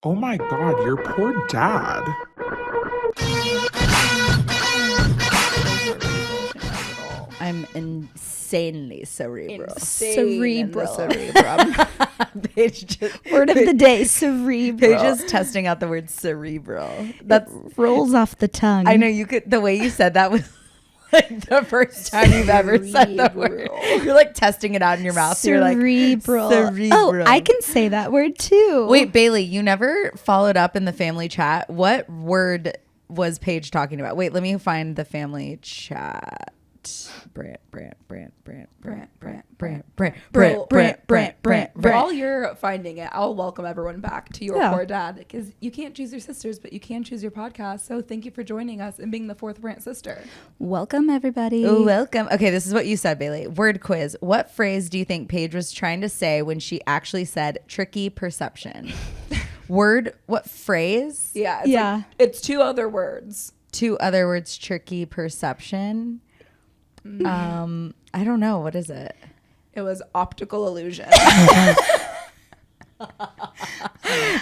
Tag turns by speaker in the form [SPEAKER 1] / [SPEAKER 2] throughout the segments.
[SPEAKER 1] Oh my God, your poor dad.
[SPEAKER 2] I'm insanely cerebral.
[SPEAKER 3] Cerebral.
[SPEAKER 2] Paige just,
[SPEAKER 3] Word of the day, cerebral.
[SPEAKER 2] Paige is testing out the word cerebral.
[SPEAKER 3] That rolls off the tongue.
[SPEAKER 2] I know you could. The way you said that was like the first time you've ever said the word. You're like testing it out in your mouth.
[SPEAKER 3] Cerebral.
[SPEAKER 2] You're like cerebral.
[SPEAKER 3] Oh, I can say that word too.
[SPEAKER 2] Wait, Bailey, you never followed up in the family chat. What word was Paige talking about? Wait, let me find the family chat. Brant.
[SPEAKER 4] While you're finding it, I'll welcome everyone back to Your Poor Dad, because you can't choose your sisters, but you can choose your podcast. So thank you for joining us and being the fourth Brant sister.
[SPEAKER 3] Welcome, everybody.
[SPEAKER 2] Welcome. Okay, this is what you said, Bailey. Word quiz. What phrase do you think Paige was trying to say when she actually said tricky perception? Word, what phrase?
[SPEAKER 4] Yeah. It's two other words.
[SPEAKER 2] Two other words, tricky perception. I don't know. What is it?
[SPEAKER 4] It was optical illusion.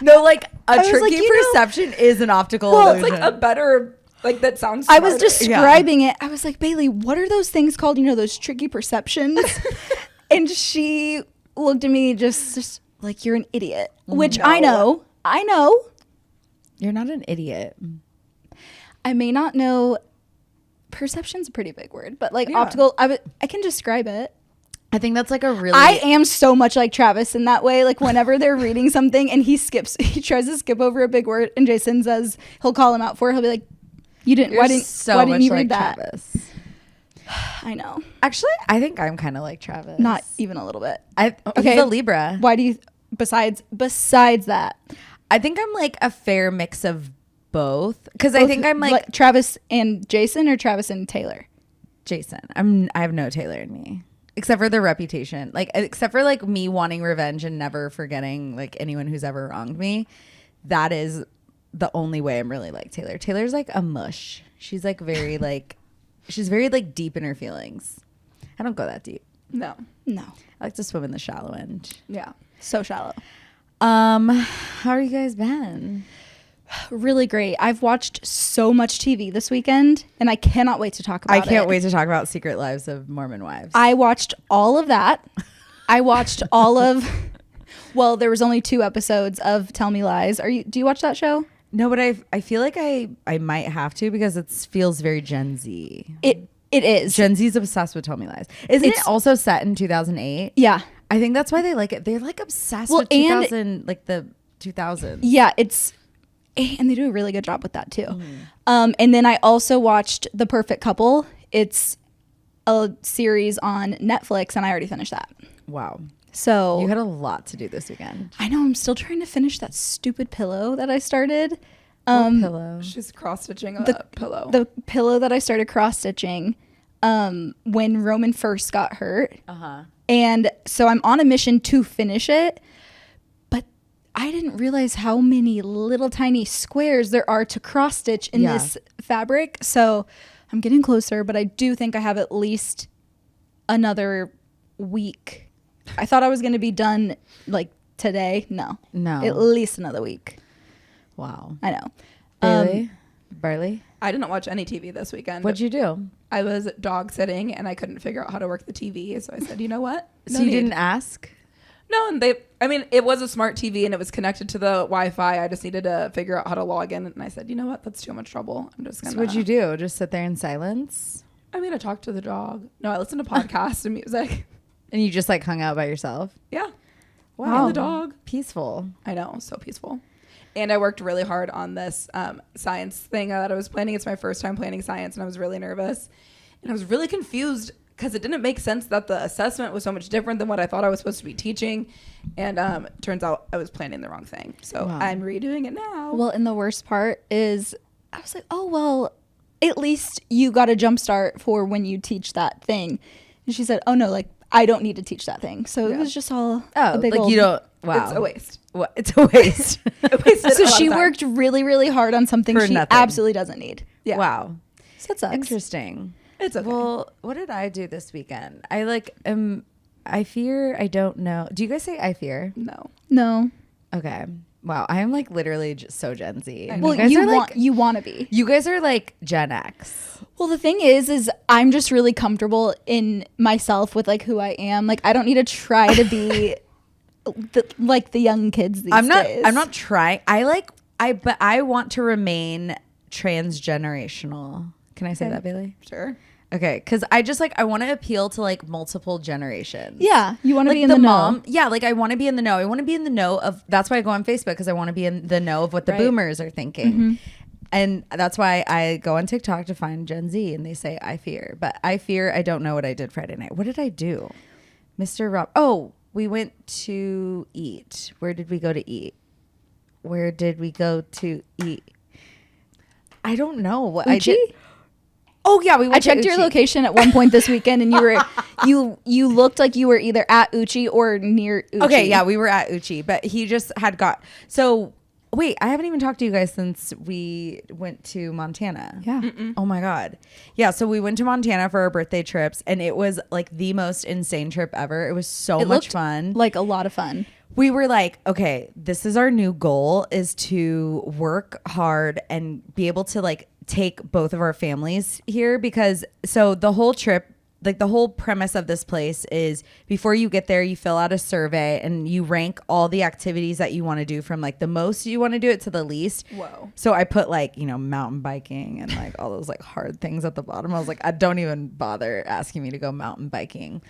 [SPEAKER 2] No, like a
[SPEAKER 3] was
[SPEAKER 2] tricky
[SPEAKER 3] like,
[SPEAKER 2] perception is an optical
[SPEAKER 4] Well,
[SPEAKER 2] illusion.
[SPEAKER 4] it's like a better, like that sounds
[SPEAKER 3] I was
[SPEAKER 4] smarter.
[SPEAKER 3] describing it. I was like, Bailey, what are those things called? You know, those tricky perceptions? And she looked at me just like, you're an idiot, which
[SPEAKER 4] No.
[SPEAKER 3] I know.
[SPEAKER 2] You're not an idiot.
[SPEAKER 3] I may not know. Perception's a pretty big word, but like
[SPEAKER 4] Yeah.
[SPEAKER 3] optical, I can describe it.
[SPEAKER 2] I think that's like a really.
[SPEAKER 3] I am so much like Travis in that way. Like whenever they're reading something and he tries to skip over a big word, and Jason says he'll call him out for it. He'll be like, "You didn't.
[SPEAKER 2] You're
[SPEAKER 3] why didn't
[SPEAKER 2] much
[SPEAKER 3] you
[SPEAKER 2] like
[SPEAKER 3] read that?"
[SPEAKER 2] Travis.
[SPEAKER 3] I know,
[SPEAKER 2] Actually, I think I'm kind of like Travis.
[SPEAKER 3] not even a little bit.
[SPEAKER 2] Okay, he's a Libra.
[SPEAKER 3] Why do you? Besides that,
[SPEAKER 2] I think I'm like a fair mix of both, because I think I'm like
[SPEAKER 3] Travis and Jason, or Travis and Taylor.
[SPEAKER 2] Jason. I have no Taylor in me, except for the reputation. Like, except for like me wanting revenge and never forgetting like anyone who's ever wronged me. That is the only way I'm really like Taylor. Taylor's like a mush. She's like very like, she's very like deep in her feelings. I don't go that deep.
[SPEAKER 4] No.
[SPEAKER 3] No,
[SPEAKER 2] I like to swim in the shallow end.
[SPEAKER 4] Yeah.
[SPEAKER 3] so shallow.
[SPEAKER 2] How are you guys been?
[SPEAKER 3] Really great. I've watched so much TV this weekend, and I cannot wait to talk about it.
[SPEAKER 2] I can't wait to talk about Secret Lives of Mormon Wives.
[SPEAKER 3] I watched all of that. I watched all of. Well, there was only 2 episodes of Tell Me Lies. Do you watch that show?
[SPEAKER 2] No, but I feel like I might have to, because it feels very Gen Z.
[SPEAKER 3] It is.
[SPEAKER 2] Gen Z's obsessed with Tell Me Lies. Isn't it also set in 2008?
[SPEAKER 3] Yeah.
[SPEAKER 2] I think that's why they like it. They're like obsessed
[SPEAKER 3] Well,
[SPEAKER 2] with 2000, like the 2000s.
[SPEAKER 3] Yeah, and they do a really good job with that too. And then I also watched The Perfect Couple. It's a series on Netflix, and I already finished that.
[SPEAKER 2] Wow.
[SPEAKER 3] So
[SPEAKER 2] You had a lot to do this weekend.
[SPEAKER 3] I know, I'm still trying to finish that stupid pillow that I started.
[SPEAKER 2] What pillow?
[SPEAKER 4] She's cross-stitching a pillow.
[SPEAKER 3] The pillow that I started cross-stitching when Roman first got hurt.
[SPEAKER 2] Uh-huh.
[SPEAKER 3] And so I'm on a mission to finish it, but I didn't realize how many little tiny squares there are to cross stitch in this fabric. So I'm getting closer, but I do think I have at least another week. I thought I was going to be done like today. No. At least another week.
[SPEAKER 2] Wow.
[SPEAKER 3] I know.
[SPEAKER 2] Bailey? Barley?
[SPEAKER 4] I didn't watch any TV this weekend.
[SPEAKER 2] What'd you do?
[SPEAKER 4] I was dog sitting and I couldn't figure out how to work the TV. So I said, you know what?
[SPEAKER 2] So you didn't ask?
[SPEAKER 4] No, and it was a smart TV and it was connected to the Wi-Fi. I just needed to figure out how to log in. And I said, you know what? That's too much trouble. I'm just going to.
[SPEAKER 2] So what'd you do? Just sit there in silence?
[SPEAKER 4] I mean, I talked to the dog. No, I listened to podcasts and music.
[SPEAKER 2] And you just like hung out by yourself?
[SPEAKER 4] Yeah.
[SPEAKER 2] Wow.
[SPEAKER 4] And the dog.
[SPEAKER 2] Peaceful.
[SPEAKER 4] I know. So peaceful. And I worked really hard on this science thing that I was planning. It's my first time planning science, and I was really nervous. And I was really confused because it didn't make sense that the assessment was so much different than what I thought I was supposed to be teaching. And turns out I was planning the wrong thing. So I'm redoing it now.
[SPEAKER 3] Well, and the worst part is I was like, oh, well, at least you got a jump start for when you teach that thing. And she said, oh, no, like, I don't need to teach that thing. So it was just all a big
[SPEAKER 2] like
[SPEAKER 3] old...
[SPEAKER 2] you don't... Wow.
[SPEAKER 4] It's a waste.
[SPEAKER 2] What? It's a waste.
[SPEAKER 3] So she worked really, really hard on something
[SPEAKER 2] For
[SPEAKER 3] she
[SPEAKER 2] nothing.
[SPEAKER 3] absolutely doesn't need.
[SPEAKER 4] Yeah.
[SPEAKER 2] Wow.
[SPEAKER 3] So that sucks.
[SPEAKER 2] Interesting.
[SPEAKER 4] It's okay.
[SPEAKER 2] Well, what did I do this weekend? I like I fear I don't know. Do you guys say I fear?
[SPEAKER 4] No.
[SPEAKER 3] No.
[SPEAKER 2] Okay. Wow, I am like literally just so Gen Z.
[SPEAKER 3] Well,
[SPEAKER 2] guys are
[SPEAKER 3] you want to be.
[SPEAKER 2] you guys are like Gen X.
[SPEAKER 3] Well, the thing is I'm just really comfortable in myself with like who I am. Like I don't need to try to be like the young kids these days.
[SPEAKER 2] I'm not trying. But I want to remain transgenerational. Can I say that, Bailey?
[SPEAKER 4] Sure.
[SPEAKER 2] Okay, because I want to appeal to like multiple generations.
[SPEAKER 3] Yeah, you want to
[SPEAKER 2] like
[SPEAKER 3] be in the
[SPEAKER 2] mom.
[SPEAKER 3] know.
[SPEAKER 2] Yeah, like I want to be in the know. I want to be in the know of. That's why I go on Facebook because I want to be in the know of what the boomers are thinking. Mm-hmm. And that's why I go on TikTok to find Gen Z, and they say I fear, but I fear I don't know what I did Friday night. What did I do, Mr. Rob? Oh, we went to eat. Where did we go to eat? Where did we go to eat? I don't know what I did. Oh yeah, we went.
[SPEAKER 3] I checked your location at one point this weekend, and you were you looked like you were either at Uchi or near Uchi.
[SPEAKER 2] Okay, yeah, we were at Uchi, but he just had got. So wait, I haven't even talked to you guys since we went to Montana.
[SPEAKER 3] Yeah.
[SPEAKER 2] Oh my god. Yeah, so we went to Montana for our birthday trips, and it was like the most insane trip ever. It was so much fun.
[SPEAKER 3] Like a lot of fun.
[SPEAKER 2] We were like, okay, this is our new goal, is to work hard and be able to like take both of our families here, because so the whole trip, like the whole premise of this place is before you get there, you fill out a survey and you rank all the activities that you want to do from like the most you want to do it to the least.
[SPEAKER 4] Whoa.
[SPEAKER 2] So I put like, mountain biking and like all those like hard things at the bottom. I was like, I don't even bother asking me to go mountain biking.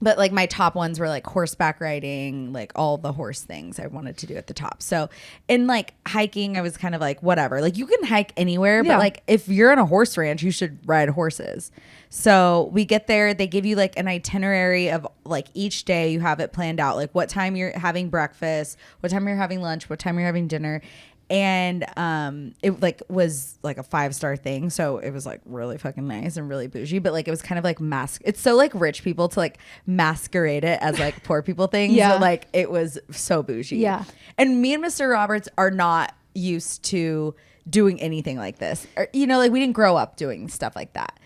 [SPEAKER 2] But like my top ones were like horseback riding, like all the horse things I wanted to do at the top. So in like hiking, I was kind of like, whatever, like you can hike anywhere, but like if you're on a horse ranch, you should ride horses. So we get there, they give you like an itinerary of like each day you have it planned out, like what time you're having breakfast, what time you're having lunch, what time you're having dinner. And it like was like a 5-star thing, so it was like really fucking nice and really bougie, but like it was kind of like it's so like rich people to like masquerade it as like poor people things.
[SPEAKER 3] Yeah.
[SPEAKER 2] But like it was so bougie. Yeah. And me and Mr. Roberts are not used to doing anything like this. Or, like we didn't grow up doing stuff like that.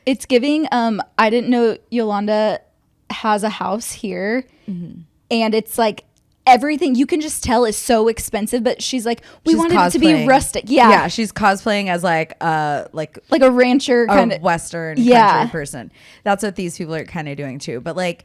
[SPEAKER 3] It's giving. I didn't know Yolanda has a house here, and it's like everything you can just tell is so expensive, but she's like, we wanted it to be rustic. Yeah,
[SPEAKER 2] she's cosplaying as like a
[SPEAKER 3] rancher kind of
[SPEAKER 2] Western country person. That's what these people are kind of doing too. But like,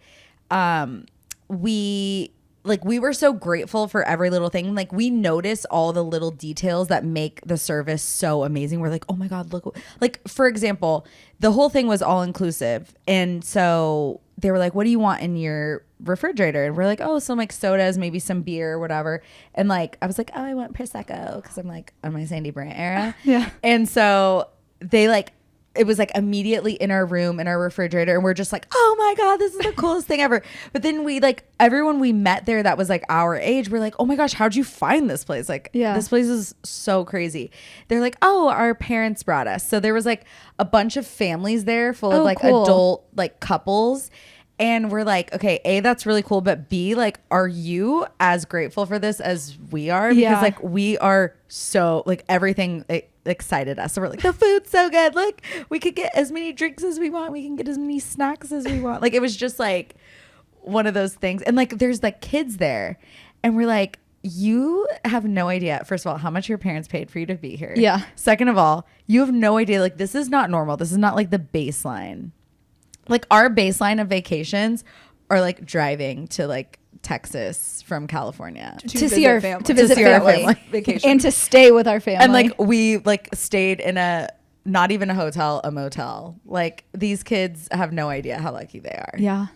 [SPEAKER 2] we were so grateful for every little thing. Like we notice all the little details that make the service so amazing. We're like, oh my God, look. Like, for example, the whole thing was all inclusive. And so they were like, what do you want in your refrigerator? And we're like, oh, some like sodas, maybe some beer or whatever. And like, I was like, oh, I want Prosecco, because I'm like on my Sandy Brandt era.
[SPEAKER 3] Yeah.
[SPEAKER 2] And so they like, it was like immediately in our room, in our refrigerator. And we're just like, oh my God, this is the coolest thing ever. But then we like, everyone we met there that was like our age, we're like, oh my gosh, how'd you find this place? Like, this place is so crazy. They're like, oh, our parents brought us. So there was like a bunch of families there full of like adult like couples. And we're like, okay, A, that's really cool. But B, like, are you as grateful for this as we are? Because like we are so like everything excited us. So we're like, the food's so good. Look, we could get as many drinks as we want. We can get as many snacks as we want. Like it was just like one of those things. And like there's like kids there. And we're like, you have no idea, first of all, how much your parents paid for you to be here.
[SPEAKER 3] Yeah.
[SPEAKER 2] Second of all, you have no idea. Like this is not normal. This is not like the baseline. Like our baseline of vacations are like driving to like Texas from California
[SPEAKER 3] to see our
[SPEAKER 4] family.
[SPEAKER 3] To visit our family.
[SPEAKER 4] Vacation.
[SPEAKER 3] And to stay with our family.
[SPEAKER 2] And like we like stayed in a not even a hotel, a motel. Like these kids have no idea how lucky they are.
[SPEAKER 3] Yeah.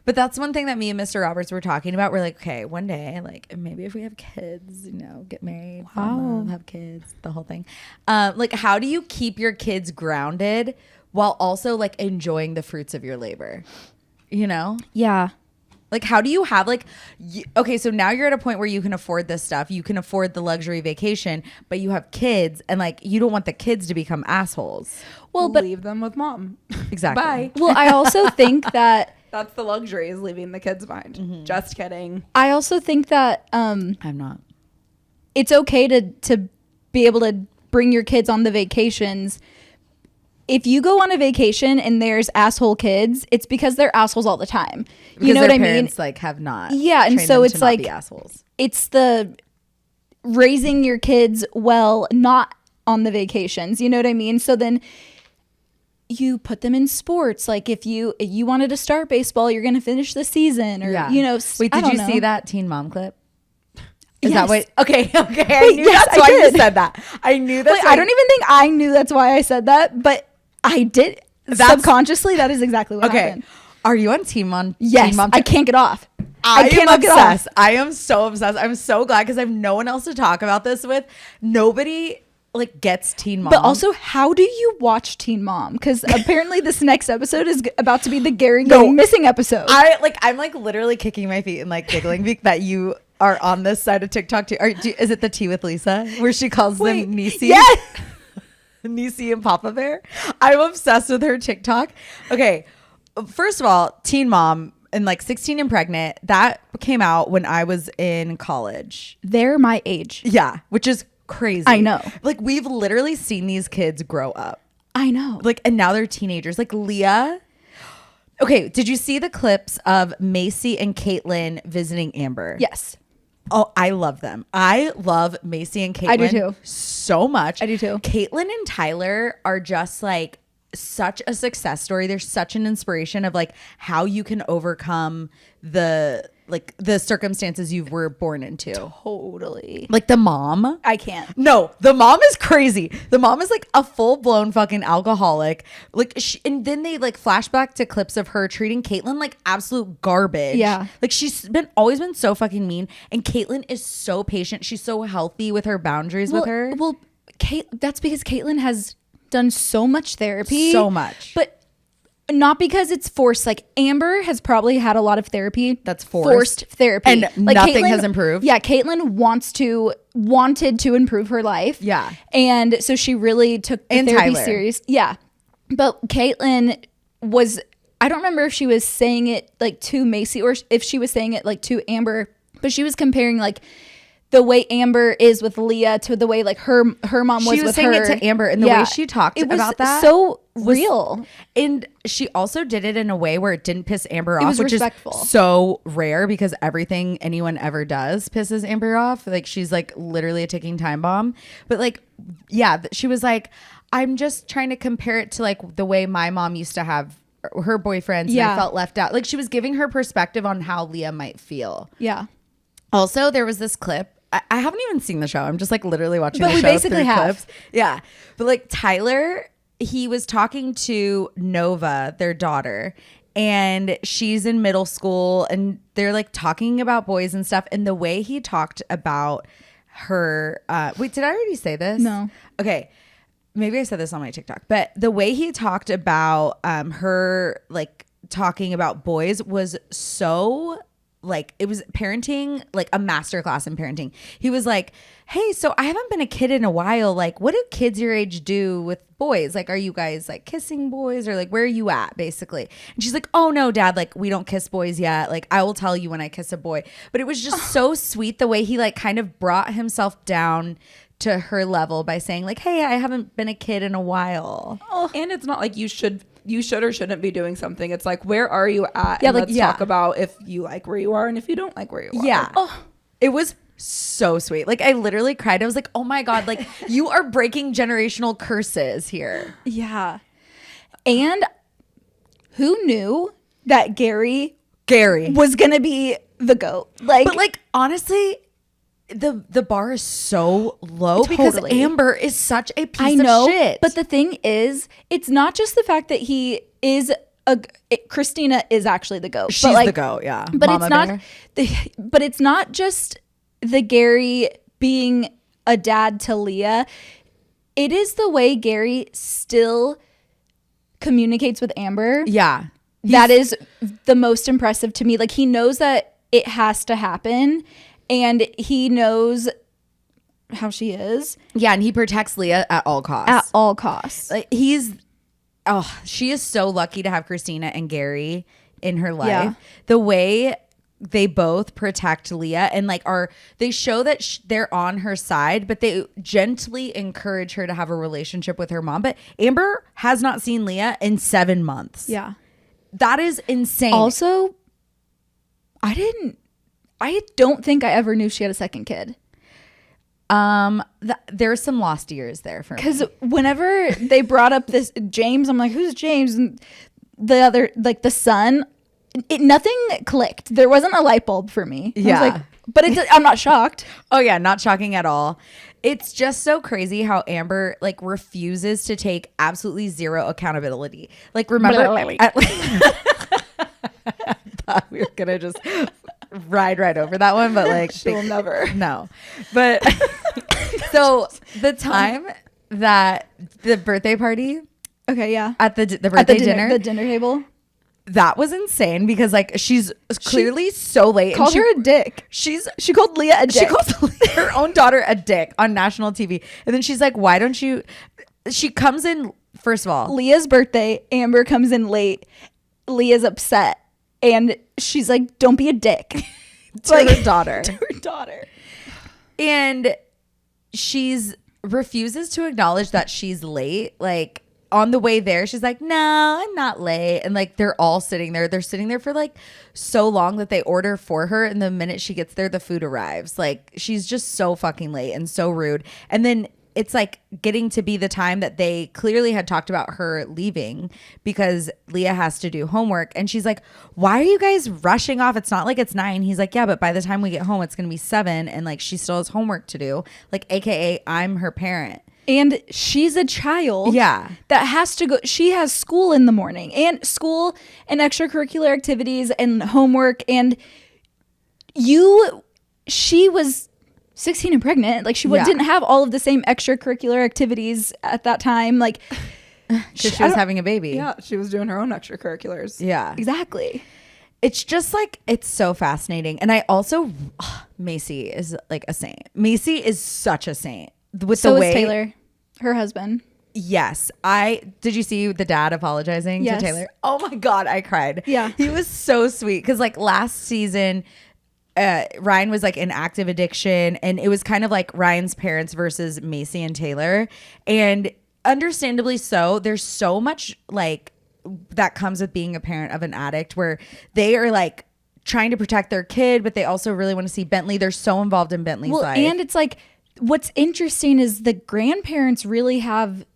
[SPEAKER 2] But that's one thing that me and Mr. Roberts were talking about. We're like, okay, one day, like maybe if we have kids, get married, fall in love, have kids, the whole thing. Like how do you keep your kids grounded while also like enjoying the fruits of your labor?
[SPEAKER 3] Yeah.
[SPEAKER 2] Like how do you have like okay, so now you're at a point where you can afford this stuff, you can afford the luxury vacation, but you have kids and like you don't want the kids to become assholes.
[SPEAKER 4] Well, but leave them with mom.
[SPEAKER 2] Exactly.
[SPEAKER 4] Bye.
[SPEAKER 3] Well, I also think that
[SPEAKER 4] that's the luxury, is leaving the kids behind. Mm-hmm. Just kidding.
[SPEAKER 3] I also think that
[SPEAKER 2] I'm not.
[SPEAKER 3] It's okay to be able to bring your kids on the vacations. If you go on a vacation and there's asshole kids, it's because they're assholes all the time.
[SPEAKER 2] Because
[SPEAKER 3] you know
[SPEAKER 2] their
[SPEAKER 3] what I mean?
[SPEAKER 2] Parents like have not.
[SPEAKER 3] Yeah, and
[SPEAKER 2] trained
[SPEAKER 3] so
[SPEAKER 2] them
[SPEAKER 3] it's
[SPEAKER 2] to not
[SPEAKER 3] like
[SPEAKER 2] be assholes.
[SPEAKER 3] it's the raising your kids well, not on the vacations. You know what I mean? So then you put them in sports. Like if you wanted to start baseball, you're going to finish the season, or
[SPEAKER 2] Yeah.
[SPEAKER 3] you know.
[SPEAKER 2] Wait, did you see that Teen Mom clip? Is that what? Okay. I
[SPEAKER 3] Wait,
[SPEAKER 2] knew
[SPEAKER 3] yes,
[SPEAKER 2] that's
[SPEAKER 3] I
[SPEAKER 2] why
[SPEAKER 3] did.
[SPEAKER 2] you said that. I knew that's.
[SPEAKER 3] Wait, I don't even think I knew that's why I said that, but I did. Subconsciously, that is exactly what happened.
[SPEAKER 2] Are you on Teen Mom?
[SPEAKER 3] Yes,
[SPEAKER 2] Teen Mom
[SPEAKER 3] I can't get off.
[SPEAKER 2] I am
[SPEAKER 3] cannot get off.
[SPEAKER 2] obsessed. I am so obsessed. I'm so glad because I have no one else to talk about this with. Nobody like gets Teen Mom.
[SPEAKER 3] But also, how do you watch Teen Mom? Because apparently this next episode is about to be the Gary going missing episode.
[SPEAKER 2] I'm like literally kicking my feet and like giggling that you are on this side of TikTok too. Is it the Tea with Lisa where she calls them Niecy?
[SPEAKER 3] Yes.
[SPEAKER 2] Niecy and Papa Bear. I'm obsessed with her TikTok. Okay, first of all, Teen Mom and like 16 and Pregnant, that came out when I was in college.
[SPEAKER 3] They're my age.
[SPEAKER 2] Yeah, which is crazy.
[SPEAKER 3] I know.
[SPEAKER 2] Like we've literally seen these kids grow up.
[SPEAKER 3] I know.
[SPEAKER 2] Like, and now they're teenagers. Like Leah. Okay, did you see the clips of Macy and Caitlyn visiting Amber?
[SPEAKER 3] Yes.
[SPEAKER 2] Oh, I love them. I love Macy and Caitlyn.
[SPEAKER 3] I do too.
[SPEAKER 2] So much.
[SPEAKER 3] I do too.
[SPEAKER 2] Caitlyn and Tyler are just like such a success story. They're such an inspiration of like how you can overcome the circumstances you were born into.
[SPEAKER 3] Totally.
[SPEAKER 2] Like the mom.
[SPEAKER 3] I can't.
[SPEAKER 2] No, the mom is crazy. The mom is like a full-blown fucking alcoholic. Like and then they like flashback to clips of her treating Caitlyn like absolute garbage.
[SPEAKER 3] Yeah.
[SPEAKER 2] Like she's always been so fucking mean. And Caitlyn is so patient. She's so healthy with her boundaries with her.
[SPEAKER 3] Well, that's because Caitlyn has done so much therapy.
[SPEAKER 2] So much.
[SPEAKER 3] But not because it's forced. Like Amber has probably had a lot of therapy.
[SPEAKER 2] That's forced
[SPEAKER 3] therapy.
[SPEAKER 2] and
[SPEAKER 3] like
[SPEAKER 2] nothing
[SPEAKER 3] Caitlyn,
[SPEAKER 2] has improved.
[SPEAKER 3] Yeah, Caitlyn wanted to improve her life.
[SPEAKER 2] Yeah.
[SPEAKER 3] And so she really took the
[SPEAKER 2] And
[SPEAKER 3] therapy
[SPEAKER 2] Tyler.
[SPEAKER 3] serious. Yeah. But Caitlyn was, I don't remember if she was saying it like to Macy or if she was saying it like to Amber, but she was comparing like the way Amber is with Leah to the way like her mom was
[SPEAKER 2] She was
[SPEAKER 3] with
[SPEAKER 2] saying
[SPEAKER 3] her.
[SPEAKER 2] it to Amber, and the way she talked
[SPEAKER 3] it was
[SPEAKER 2] about that
[SPEAKER 3] so real.
[SPEAKER 2] And she also did it in a way where it didn't piss Amber off,
[SPEAKER 3] was
[SPEAKER 2] which
[SPEAKER 3] respectful.
[SPEAKER 2] is so rare because everything anyone ever does pisses Amber off. Like she's like literally a ticking time bomb. But like, yeah, she was like, I'm just trying to compare it to like the way my mom used to have her boyfriends. And I felt left out. Like she was giving her perspective on how Leah might feel.
[SPEAKER 3] Yeah.
[SPEAKER 2] Also, there was this clip. I haven't even seen the show. I'm just like literally watching
[SPEAKER 3] But
[SPEAKER 2] the
[SPEAKER 3] we
[SPEAKER 2] show.
[SPEAKER 3] basically
[SPEAKER 2] through
[SPEAKER 3] have.
[SPEAKER 2] clips. Yeah. But like Tyler, he was talking to Nova, their daughter, and she's in middle school and they're like talking about boys and stuff. And the way he talked about her, wait, did I already say this?
[SPEAKER 3] No.
[SPEAKER 2] Okay. Maybe I said this on my TikTok, but the way he talked about her like talking about boys was so like it was parenting, like a masterclass in parenting. He was like, hey, so I haven't been a kid in a while. Like, what do kids your age do with boys? Like, are you guys like kissing boys or like where are you at basically? And she's like, oh no, Dad, like we don't kiss boys yet. Like I will tell you when I kiss a boy. But it was just so sweet the way he like kind of brought himself down to her level by saying like, hey, I haven't been a kid in a while.
[SPEAKER 4] And it's not like you should or shouldn't be doing something. It's like, where are you at?
[SPEAKER 3] Yeah,
[SPEAKER 4] And
[SPEAKER 3] like,
[SPEAKER 4] let's talk about if you like where you are and if you don't like where you are.
[SPEAKER 2] Yeah. It was so sweet. Like I literally cried. I was like, oh my God, like you are breaking generational curses here.
[SPEAKER 3] Yeah. And who knew that Gary was going to be the GOAT? Like,
[SPEAKER 2] But like honestly, the bar is so low because
[SPEAKER 3] Totally.
[SPEAKER 2] Amber is such a piece
[SPEAKER 3] I know,
[SPEAKER 2] of shit.
[SPEAKER 3] but the thing is, it's not just the fact that he is Christina is actually the GOAT.
[SPEAKER 2] she's
[SPEAKER 3] but like,
[SPEAKER 2] the GOAT, yeah.
[SPEAKER 3] But
[SPEAKER 2] Mama
[SPEAKER 3] it's not
[SPEAKER 2] Bear.
[SPEAKER 3] but it's not just the Gary being a dad to Leah. It is the way Gary still communicates with Amber.
[SPEAKER 2] Yeah.
[SPEAKER 3] That is the most impressive to me. Like he knows that it has to happen and he knows how she is
[SPEAKER 2] Yeah, and he protects Leah at all costs.
[SPEAKER 3] at all costs.
[SPEAKER 2] Like she is so lucky to have Christina and Gary in her life.
[SPEAKER 3] Yeah.
[SPEAKER 2] The way they both protect Leah and like they show that they're on her side, but they gently encourage her to have a relationship with her mom. But Amber has not seen Leah in 7 months.
[SPEAKER 3] Yeah.
[SPEAKER 2] That is insane.
[SPEAKER 3] Also, I didn't I don't think I ever knew she had a second kid.
[SPEAKER 2] There's some lost years there for me.
[SPEAKER 3] Because whenever they brought up this James, I'm like, who's James? And the other, like the son, nothing clicked. There wasn't a light bulb for me.
[SPEAKER 2] Yeah.
[SPEAKER 3] I was like, but I'm not shocked.
[SPEAKER 2] Oh yeah, not shocking at all. It's just so crazy how Amber like refuses to take absolutely zero accountability. Like remember, I thought we were gonna just ride right over that one, but like
[SPEAKER 4] She'll never.
[SPEAKER 2] no. But so the time that the birthday party
[SPEAKER 3] Okay, yeah.
[SPEAKER 2] at the birthday dinner,
[SPEAKER 3] the dinner table.
[SPEAKER 2] that was insane because like she's clearly so late.
[SPEAKER 3] Called her a dick.
[SPEAKER 2] She
[SPEAKER 3] called Leah a dick.
[SPEAKER 2] She calls her own daughter a dick on national TV. And then she's like, why don't you? She comes in, first of all.
[SPEAKER 3] Leah's birthday. Amber comes in late. Leah's upset. And she's like, don't be a dick.
[SPEAKER 2] To her daughter.
[SPEAKER 3] To her daughter.
[SPEAKER 2] And she's refuses to acknowledge that she's late. Like on the way there, she's like, no, I'm not late. And like they're all sitting there. They're sitting there for like so long that they order for her. And the minute she gets there, the food arrives. Like she's just so fucking late and so rude. And then it's like getting to be the time that they clearly had talked about her leaving because Leah has to do homework. And she's like, why are you guys rushing off? It's not like it's 9. He's like, yeah, but by the time we get home, it's going to be 7. And like, she still has homework to do. Like, AKA I'm her parent.
[SPEAKER 3] And she's a child.
[SPEAKER 2] Yeah.
[SPEAKER 3] That has to go. She has school in the morning and school and extracurricular activities and homework. And she was 16 and pregnant. Like she didn't have all of the same extracurricular activities at that time. Like
[SPEAKER 2] Because she was having a baby.
[SPEAKER 4] Yeah, she was doing her own extracurriculars.
[SPEAKER 2] Yeah.
[SPEAKER 3] exactly.
[SPEAKER 2] It's just like, it's so fascinating. And I also, Macy is like a saint. Macy is such a saint. With
[SPEAKER 3] So
[SPEAKER 2] the
[SPEAKER 3] is
[SPEAKER 2] way,
[SPEAKER 3] Taylor, her husband.
[SPEAKER 2] Yes. Did you see the dad apologizing
[SPEAKER 3] Yes.
[SPEAKER 2] to Taylor? Oh my God, I cried.
[SPEAKER 3] Yeah.
[SPEAKER 2] He was so sweet. Because like last season, Ryan was like in active addiction. And it was kind of like Ryan's parents versus Macy and Taylor. And understandably so, there's so much like that comes with being a parent of an addict where they are like trying to protect their kid, but they also really want to see Bentley. They're so involved in Bentley's life.
[SPEAKER 3] And it's like, what's interesting is the grandparents really have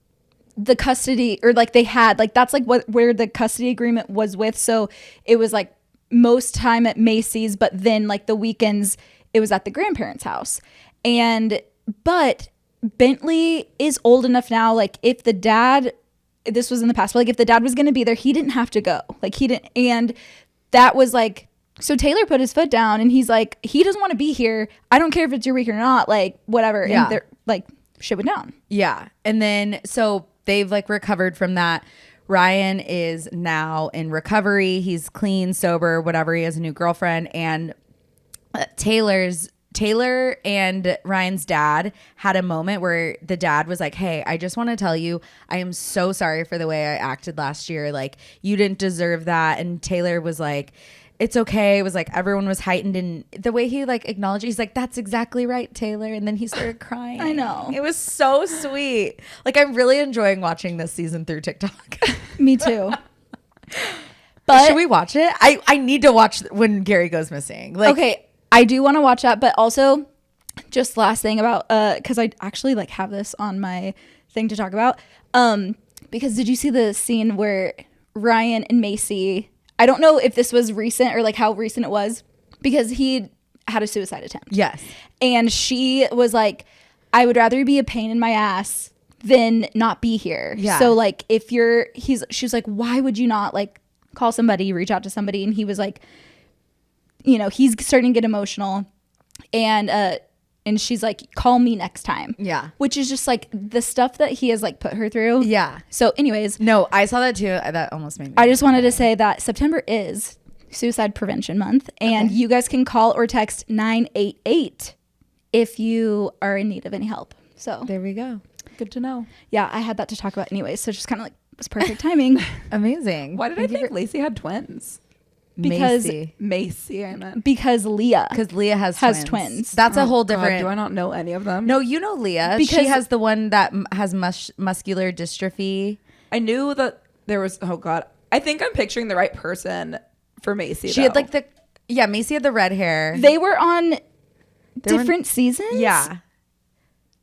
[SPEAKER 3] the custody, or like they had, like that's like where the custody agreement was with. So it was like most time at Macy's, but then like the weekends it was at the grandparents' house. But Bentley is old enough now, like if the dad, this was in the past, but like if the dad was going to be there, he didn't have to go. Like he didn't. And that was like, so Taylor put his foot down and he's like, he doesn't want to be here. I don't care if it's your week or not, like whatever.
[SPEAKER 2] Yeah.
[SPEAKER 3] And they're like, shit went down.
[SPEAKER 2] Yeah. And then so they've like recovered from that. Ryan is now in recovery. He's clean, sober, whatever. He has a new girlfriend. And Taylor and Ryan's dad had a moment where the dad was like, hey, I just want to tell you, I am so sorry for the way I acted last year. Like, you didn't deserve that. And Taylor was like, it's okay. It was like everyone was heightened, and the way he like acknowledged, he's like, that's exactly right, Taylor. And then he started crying.
[SPEAKER 3] I know.
[SPEAKER 2] It was so sweet. Like, I'm really enjoying watching this season through TikTok.
[SPEAKER 3] Me too. But
[SPEAKER 2] should we watch it? I need to watch when Gary goes missing. Like,
[SPEAKER 3] okay, I do want to watch that, but also just last thing about because I actually like have this on my thing to talk about. Because did you see the scene where Ryan and Macy, I don't know if this was recent or like how recent it was, because he had a suicide attempt.
[SPEAKER 2] Yes.
[SPEAKER 3] And she was like, I would rather be a pain in my ass than not be here.
[SPEAKER 2] Yeah.
[SPEAKER 3] So like if she's like, why would you not like call somebody, reach out to somebody? And he was like, you know, he's starting to get emotional. And she's like, call me next time.
[SPEAKER 2] Yeah.
[SPEAKER 3] Which is just like the stuff that he has like put her through.
[SPEAKER 2] Yeah.
[SPEAKER 3] So anyways.
[SPEAKER 2] No, I saw that too. That almost made me.
[SPEAKER 3] I just wanted to say that September is Suicide Prevention Month. And you guys can call or text 988 if you are in need of any help. So
[SPEAKER 2] there we go.
[SPEAKER 4] Good to know.
[SPEAKER 3] yeah, I had that to talk about anyway. So just kind of like, it was perfect timing.
[SPEAKER 2] Amazing.
[SPEAKER 4] Why did I think Lacey had twins?
[SPEAKER 3] Because
[SPEAKER 4] Macy, I meant.
[SPEAKER 3] because Leah
[SPEAKER 2] Because Leah has
[SPEAKER 3] twins.
[SPEAKER 2] That's a whole
[SPEAKER 4] God,
[SPEAKER 2] different.
[SPEAKER 4] do I not know any of them?
[SPEAKER 2] No, you know Leah. She
[SPEAKER 3] Because-
[SPEAKER 2] has the one that has muscular dystrophy.
[SPEAKER 4] I knew that there was. Oh God, I think I'm picturing the right person for Macy.
[SPEAKER 2] She had like the Yeah, Macy had the red hair.
[SPEAKER 3] They were on
[SPEAKER 2] were
[SPEAKER 3] different seasons.
[SPEAKER 2] Yeah.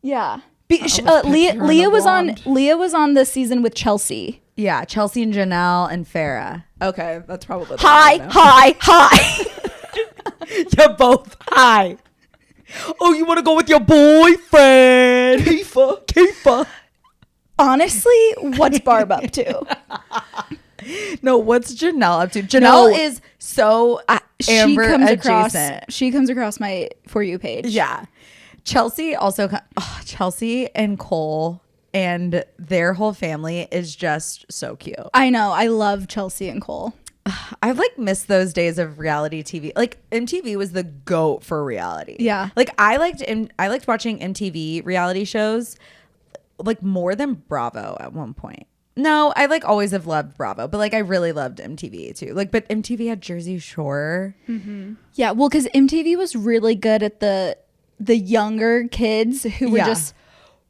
[SPEAKER 3] Yeah.
[SPEAKER 4] was
[SPEAKER 3] Leah was on
[SPEAKER 4] blonde.
[SPEAKER 3] Leah was on the season with Chelsea.
[SPEAKER 2] Yeah, Chelsea and Janelle and Farrah.
[SPEAKER 4] Okay, that's probably the
[SPEAKER 3] Hi,
[SPEAKER 4] one I know.
[SPEAKER 3] hi.
[SPEAKER 2] You're both high. Oh, you want to go with your boyfriend? Kiefer.
[SPEAKER 3] Honestly, what's Barb up to?
[SPEAKER 2] No, what's Janelle up to? Janelle
[SPEAKER 3] No.
[SPEAKER 2] is so Amber adjacent.
[SPEAKER 3] She comes across my For You page.
[SPEAKER 2] Yeah. Chelsea also, Chelsea and Cole and their whole family is just so cute.
[SPEAKER 3] I know. I love Chelsea and Cole.
[SPEAKER 2] I've like missed those days of reality TV. Like MTV was the GOAT for reality.
[SPEAKER 3] Yeah.
[SPEAKER 2] Like I liked watching MTV reality shows like more than Bravo at one point. No, I like always have loved Bravo, but like I really loved MTV too. Like, but MTV had Jersey Shore.
[SPEAKER 3] Yeah, well, because MTV was really good at the younger kids who were
[SPEAKER 2] Yeah.
[SPEAKER 3] just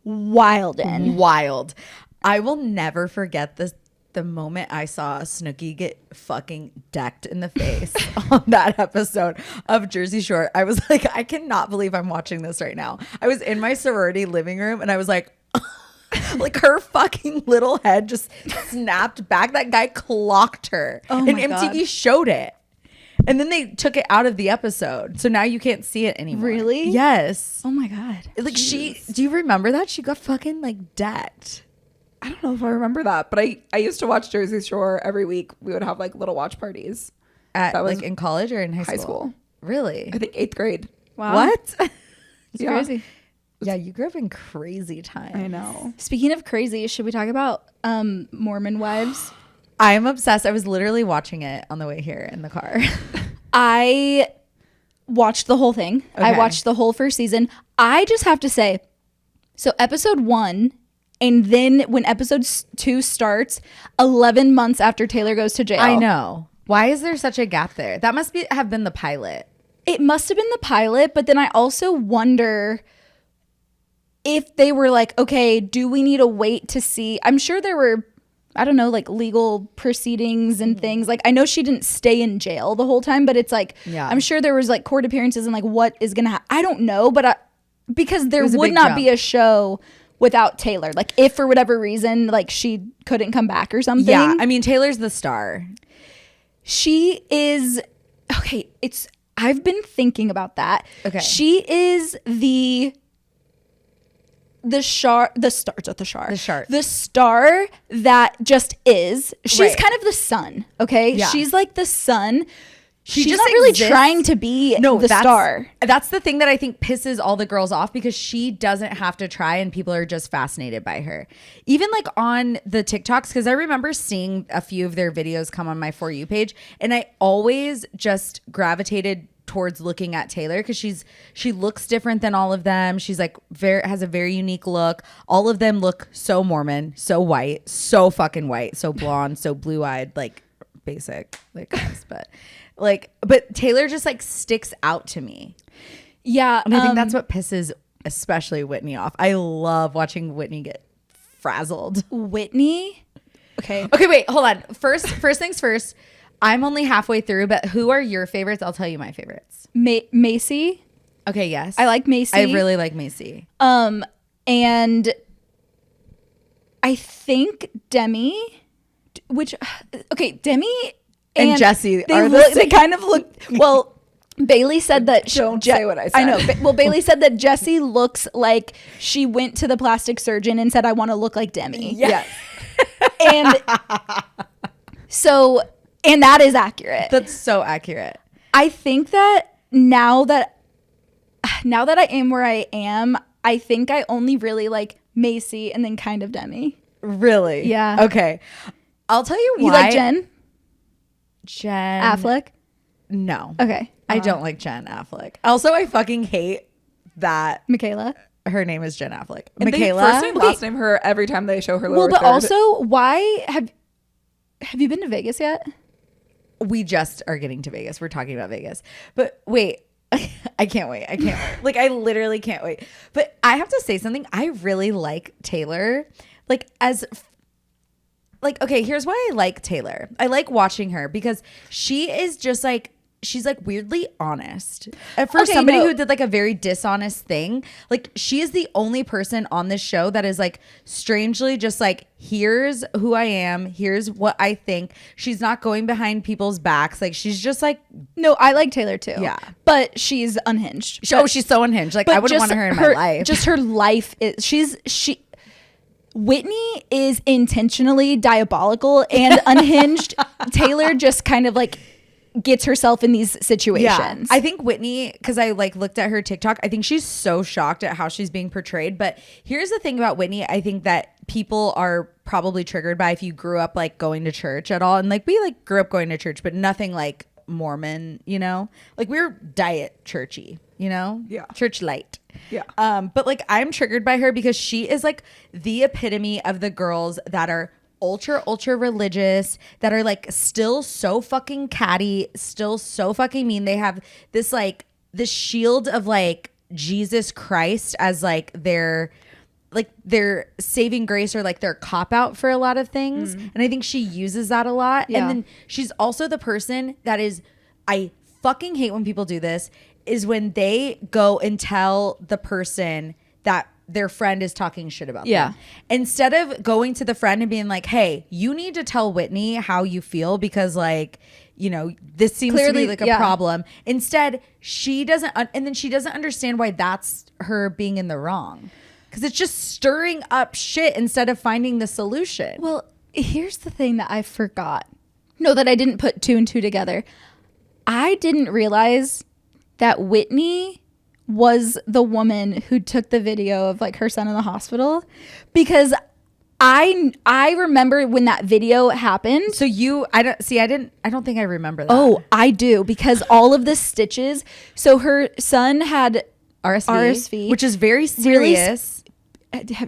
[SPEAKER 3] wildin'.
[SPEAKER 2] Wild. I will never forget the moment I saw Snooki get fucking decked in the face on that episode of Jersey Shore. I was like, I cannot believe I'm watching this right now. I was in my sorority living room and I was like, like her fucking little head just snapped back. That guy clocked her.
[SPEAKER 3] Oh
[SPEAKER 2] and
[SPEAKER 3] my
[SPEAKER 2] MTV
[SPEAKER 3] God.
[SPEAKER 2] showed it. And then they took it out of the episode. So now you can't see it anymore.
[SPEAKER 3] Really?
[SPEAKER 2] Yes.
[SPEAKER 3] Oh my God.
[SPEAKER 2] Like
[SPEAKER 3] Jeez.
[SPEAKER 2] do you remember that? She got fucking like decked.
[SPEAKER 4] I don't know if I remember that, but I used to watch Jersey Shore every week. We would have like little watch parties.
[SPEAKER 2] At
[SPEAKER 4] That was
[SPEAKER 2] like in college or in high school?
[SPEAKER 4] high school.
[SPEAKER 2] Really?
[SPEAKER 4] I think 8th grade.
[SPEAKER 3] Wow.
[SPEAKER 2] What?
[SPEAKER 3] It's
[SPEAKER 4] Yeah.
[SPEAKER 3] crazy.
[SPEAKER 2] Yeah, you grew up in crazy times.
[SPEAKER 4] I know.
[SPEAKER 3] Speaking of crazy, should we talk about Mormon Wives?
[SPEAKER 2] I'm obsessed. I was literally watching it on the way here in the car.
[SPEAKER 3] I watched the whole thing. I
[SPEAKER 2] Okay.
[SPEAKER 3] watched the whole first season. I just have to say, so episode 1, and then when episode 2 starts, 11 months after Taylor goes to jail.
[SPEAKER 2] I know. Why is there such a gap there? That must have been the pilot.
[SPEAKER 3] It must have been the pilot, but then I also wonder if they were like, okay, do we need to wait to see? I'm sure there were, I don't know, like legal proceedings and things. Like I know she didn't stay in jail the whole time, but it's like,
[SPEAKER 2] Yeah.
[SPEAKER 3] I'm sure there was like court appearances and like what is going to happen. I don't know, but because there
[SPEAKER 2] was a
[SPEAKER 3] would
[SPEAKER 2] big
[SPEAKER 3] not be
[SPEAKER 2] jump.
[SPEAKER 3] a show without Taylor. Like if for whatever reason, like she couldn't come back or something.
[SPEAKER 2] Yeah, I mean Taylor's the star.
[SPEAKER 3] She is okay. I've been thinking about that.
[SPEAKER 2] Okay.
[SPEAKER 3] She is the star that just is. She's
[SPEAKER 2] Right.
[SPEAKER 3] kind of the sun. Okay.
[SPEAKER 2] Yeah.
[SPEAKER 3] She's like the sun. She's
[SPEAKER 2] just
[SPEAKER 3] not really
[SPEAKER 2] exists.
[SPEAKER 3] trying to be the star.
[SPEAKER 2] That's the thing that I think pisses all the girls off because she doesn't have to try and people are just fascinated by her. Even like on the TikToks, because I remember seeing a few of their videos come on my For You page and I always just gravitated towards looking at Taylor because she looks different than all of them. She's like has a very unique look. All of them look so Mormon, so white, so fucking white, so blonde, so blue-eyed, like basic like us, but Taylor just like sticks out to me.
[SPEAKER 3] Yeah.
[SPEAKER 2] And I think that's what pisses especially Whitney off. I love watching Whitney get frazzled.
[SPEAKER 3] Whitney. Okay.
[SPEAKER 2] Okay, wait, hold on. First things first. I'm only halfway through, but who are your favorites? I'll tell you my favorites.
[SPEAKER 3] Macy.
[SPEAKER 2] Okay, yes.
[SPEAKER 3] I like Macy.
[SPEAKER 2] I really like Macy.
[SPEAKER 3] And I think Demi, Demi
[SPEAKER 2] And Jessie
[SPEAKER 3] they
[SPEAKER 2] are the
[SPEAKER 3] look, they
[SPEAKER 2] same.
[SPEAKER 3] kind of look, well, Bailey said that
[SPEAKER 4] Don't say what I said.
[SPEAKER 3] I know. Well, Bailey said that Jessie looks like she went to the plastic surgeon and said, I want to look like Demi.
[SPEAKER 2] Yes.
[SPEAKER 3] And so, and that is accurate.
[SPEAKER 2] That's so accurate.
[SPEAKER 3] I think that now that I am where I am, I think I only really like Macy and then kind of Demi.
[SPEAKER 2] Really?
[SPEAKER 3] Yeah.
[SPEAKER 2] Okay. I'll tell you why.
[SPEAKER 3] You like Jen
[SPEAKER 2] Affleck?
[SPEAKER 3] Affleck?
[SPEAKER 2] No.
[SPEAKER 3] Okay.
[SPEAKER 2] I don't like Jen Affleck. Also, I fucking hate that
[SPEAKER 3] Michaela.
[SPEAKER 2] her name is Jen Affleck.
[SPEAKER 4] And they
[SPEAKER 2] Michaela.
[SPEAKER 4] first name, last name her every time they show her lower
[SPEAKER 3] Well, but
[SPEAKER 4] third.
[SPEAKER 3] also, why have you been to Vegas yet?
[SPEAKER 2] We just are getting to Vegas. We're talking about Vegas. But wait, I can't wait. Like, I literally can't wait. But I have to say something. I really like Taylor. Like, okay, here's why I like Taylor. I like watching her because she is just like, she's like weirdly honest. For somebody who did like a very dishonest thing, like she is the only person on this show that is like strangely just like, here's who I am, here's what I think. She's not going behind people's backs. Like she's just like,
[SPEAKER 3] no, I like Taylor too.
[SPEAKER 2] Yeah,
[SPEAKER 3] but she's unhinged.
[SPEAKER 2] She's so unhinged. Like I wouldn't want her in my life.
[SPEAKER 3] Just her life is Whitney is intentionally diabolical and unhinged. Taylor just kind of like gets herself in these situations.
[SPEAKER 2] Yeah. I think Whitney, because I like looked at her TikTok, I think she's so shocked at how she's being portrayed. But here's the thing about Whitney, I think that people are probably triggered by if you grew up like going to church at all. And like we like grew up going to church, but nothing like Mormon, you know, like we're diet churchy, you know, church light.
[SPEAKER 4] Yeah.
[SPEAKER 2] But like I'm triggered by her because she is like the epitome of the girls that are ultra religious, that are like still so fucking catty, still so fucking mean. They have this like this shield of like Jesus Christ as like their saving grace or like their cop out for a lot of things. And I think she uses that a lot. And then she's also the person that is, I fucking hate when people do this, is when they go and tell the person that their friend is talking shit about them. Instead of going to the friend and being like, hey, you need to tell Whitney how you feel because like, you know, this seems clearly to be like a problem. Instead, she doesn't, and then she doesn't understand why that's her being in the wrong. Because it's just stirring up shit instead of finding the solution.
[SPEAKER 3] Well, here's the thing that I forgot. No, that I didn't put 2 and 2 together. I didn't realize that Whitney was the woman who took the video of like her son in the hospital, because I remember when that video happened.
[SPEAKER 2] So I don't think I remember that.
[SPEAKER 3] Oh, I do, because all of the stitches. So her son had RSV,
[SPEAKER 2] which is very serious.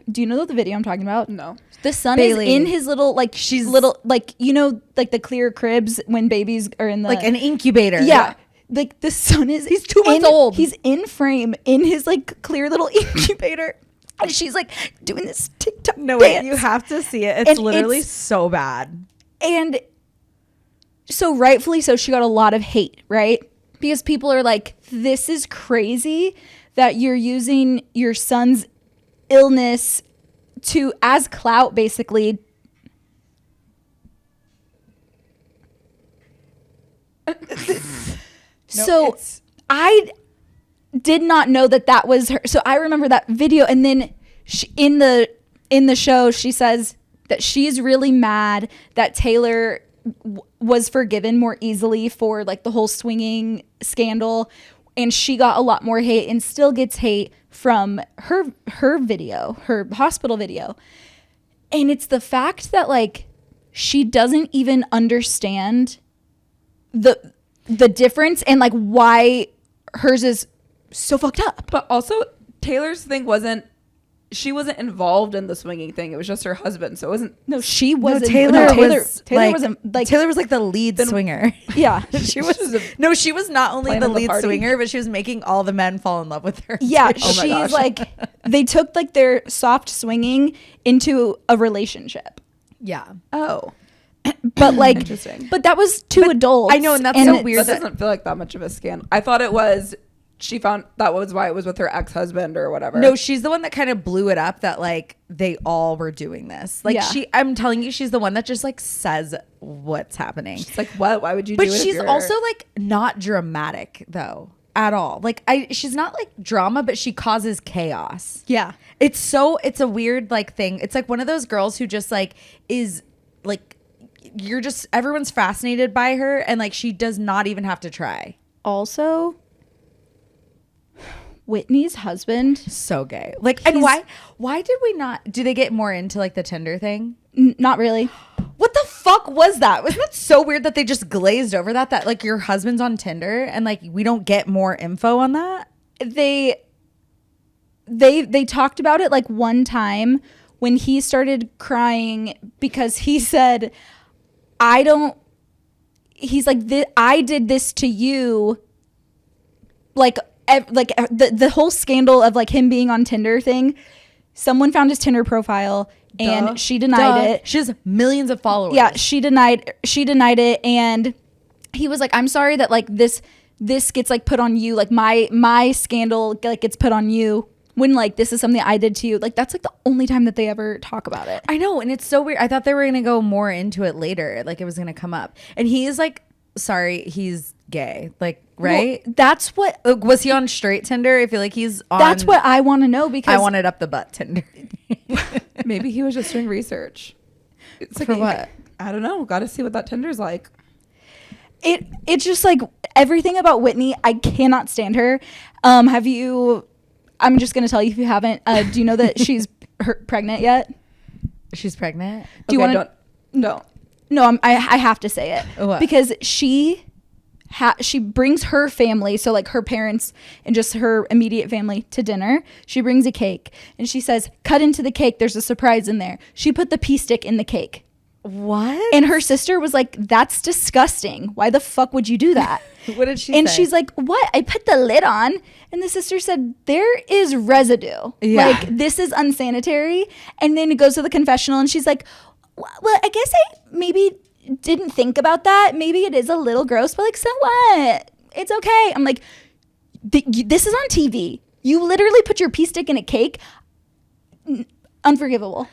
[SPEAKER 3] Do you know the video I'm talking about?
[SPEAKER 4] No.
[SPEAKER 3] The son
[SPEAKER 2] Bailey.
[SPEAKER 3] is in his little like you know, like the clear cribs when babies are in the
[SPEAKER 2] like an incubator.
[SPEAKER 3] Yeah. Like the son is,
[SPEAKER 2] he's 2 months old.
[SPEAKER 3] He's in frame in his like clear little incubator, and she's like doing this TikTok
[SPEAKER 2] No,
[SPEAKER 3] dance.
[SPEAKER 2] wait, you have to see it. It's literally so bad.
[SPEAKER 3] And so rightfully so, she got a lot of hate, right? Because people are like, this is crazy that you're using your son's illness to as clout, basically. So I did not know that was her. So I remember that video, and then she, in the show, she says that she's really mad that Taylor was forgiven more easily for like the whole swinging scandal, and she got a lot more hate and still gets hate from her video, her hospital video. And it's the fact that like she doesn't even understand the difference and like why hers is so fucked up.
[SPEAKER 4] But also Taylor's thing she wasn't involved in the swinging thing. It was just her husband. So it wasn't.
[SPEAKER 3] No, she wasn't.
[SPEAKER 2] Taylor was
[SPEAKER 3] Taylor
[SPEAKER 2] was like the lead swinger.
[SPEAKER 3] Yeah.
[SPEAKER 2] she was not only the lead swinger, but she was making all the men fall in love with her.
[SPEAKER 3] Yeah.
[SPEAKER 2] Oh my
[SPEAKER 3] she's
[SPEAKER 2] gosh.
[SPEAKER 3] like, they took like their soft swinging into a relationship.
[SPEAKER 2] Yeah.
[SPEAKER 4] Oh.
[SPEAKER 3] But like,
[SPEAKER 4] Interesting.
[SPEAKER 3] But that was two adults.
[SPEAKER 2] I know, and that's so weird.
[SPEAKER 4] That doesn't feel like that much of a scandal. I thought it was. She found that was why it was with her ex-husband or whatever.
[SPEAKER 2] No, she's the one that kind of blew it up that like they all were doing this. Like I'm telling you, she's the one that just like says what's happening.
[SPEAKER 4] She's like, what? Why would you
[SPEAKER 2] do
[SPEAKER 4] it?
[SPEAKER 2] But she's also like not dramatic though at all. Like she's not like drama, but she causes chaos.
[SPEAKER 3] Yeah.
[SPEAKER 2] It's a weird like thing. It's like one of those girls who just like is like, everyone's fascinated by her and like she does not even have to try.
[SPEAKER 3] Also, Whitney's husband,
[SPEAKER 2] so gay. Like, and why did we not? Do they get more into like the Tinder thing?
[SPEAKER 3] Not really.
[SPEAKER 2] What the fuck was that? Wasn't that so weird that they just glazed over that like your husband's on Tinder and like we don't get more info on that?
[SPEAKER 3] They talked about it like one time when he started crying because he said, he's like, I did this to you. Like the whole scandal of like him being on Tinder thing, someone found his Tinder profile and she denied it.
[SPEAKER 2] She has millions of followers.
[SPEAKER 3] Yeah, she denied it, and he was like, I'm sorry that like this gets like put on you, like my scandal like gets put on you, when like this is something I did to you. Like that's like the only time that they ever talk about it.
[SPEAKER 2] I know, and it's so weird. I thought they were gonna go more into it later, like it was gonna come up. And he is like, sorry, he's gay, like, right?
[SPEAKER 3] Well, that's what
[SPEAKER 2] was he on straight Tinder? I feel like he's on.
[SPEAKER 3] That's what I want to know, because
[SPEAKER 2] I wanted up the butt Tinder.
[SPEAKER 4] Maybe he was just doing research. It's like,
[SPEAKER 2] for what?
[SPEAKER 4] I don't know. Got to see what that Tinder's like.
[SPEAKER 3] It's just like everything about Whitney. I cannot stand her. Have you? I'm just gonna tell you if you haven't. Do you know that she's pregnant yet?
[SPEAKER 2] She's pregnant.
[SPEAKER 3] Do you want to?
[SPEAKER 4] No.
[SPEAKER 3] No, I have to say it.
[SPEAKER 2] What?
[SPEAKER 3] Because she brings her family, so like her parents and just her immediate family, to dinner. She brings a cake and she says, cut into the cake, there's a surprise in there. She put the pea stick in the cake.
[SPEAKER 2] What?
[SPEAKER 3] And her sister was like, that's disgusting. Why the fuck would you do that?
[SPEAKER 2] What did she
[SPEAKER 3] and
[SPEAKER 2] say?
[SPEAKER 3] she's like, what? I put the lid on. And the sister said, there is residue.
[SPEAKER 2] Yeah.
[SPEAKER 3] Like, this is unsanitary. And then it goes to the confessional and she's like, well, I guess I maybe didn't think about that. Maybe it is a little gross, but like, so what? It's okay. I'm like, this is on TV. You literally put your pea stick in a cake. Unforgivable.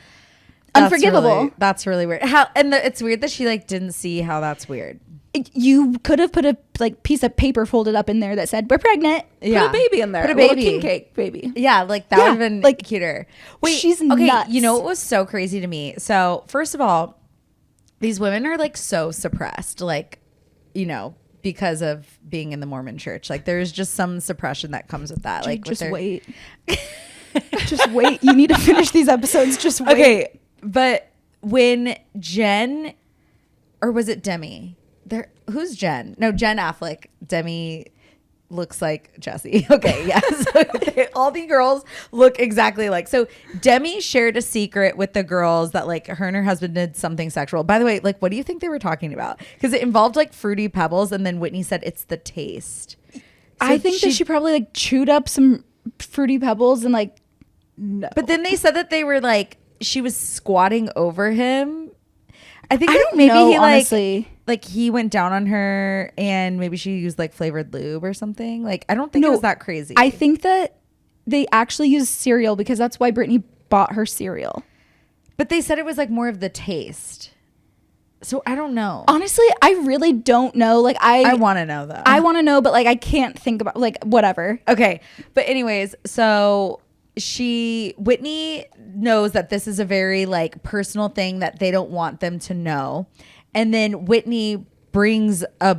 [SPEAKER 3] Unforgivable.
[SPEAKER 2] That's really weird. How? And it's weird that she like didn't see how that's weird.
[SPEAKER 3] You could have put a like piece of paper folded up in there that said, we're pregnant.
[SPEAKER 2] Yeah.
[SPEAKER 4] Put a baby in there.
[SPEAKER 2] Put a
[SPEAKER 4] little
[SPEAKER 2] baby.
[SPEAKER 4] king cake baby.
[SPEAKER 2] Yeah, like that would have been like cuter. Wait,
[SPEAKER 3] she's
[SPEAKER 2] okay.
[SPEAKER 3] nuts.
[SPEAKER 2] You know what was so crazy to me? So first of all, these women are like so suppressed, like, you know, because of being in the Mormon church. Like there's just some suppression that comes with that. Like
[SPEAKER 3] just wait. Just wait. You need to finish these episodes. Just wait.
[SPEAKER 2] Okay, but when Jen, or was it Demi? Who's Jen? No, Jen Affleck. Demi looks like Jesse. Okay, yes. All the girls look exactly like. So Demi shared a secret with the girls that like her and her husband did something sexual. By the way, like what do you think they were talking about? Because it involved like Fruity Pebbles, and then Whitney said it's the taste. So
[SPEAKER 3] I think that she probably like chewed up some Fruity Pebbles and like, no.
[SPEAKER 2] But then they said that they were like, she was squatting over him. I think
[SPEAKER 3] I
[SPEAKER 2] like,
[SPEAKER 3] don't
[SPEAKER 2] maybe
[SPEAKER 3] know,
[SPEAKER 2] he
[SPEAKER 3] honestly.
[SPEAKER 2] like he went down on her and maybe she used like flavored lube or something. Like I don't think it was that crazy.
[SPEAKER 3] I think that they actually used cereal because that's why Brittany bought her cereal.
[SPEAKER 2] But they said it was like more of the taste. So I don't know.
[SPEAKER 3] Honestly, I really don't know. Like
[SPEAKER 2] I want to know though.
[SPEAKER 3] I want to know, but like I can't think about like whatever.
[SPEAKER 2] Okay. But anyways, so Whitney knows that this is a very like personal thing that they don't want them to know. And then Whitney brings a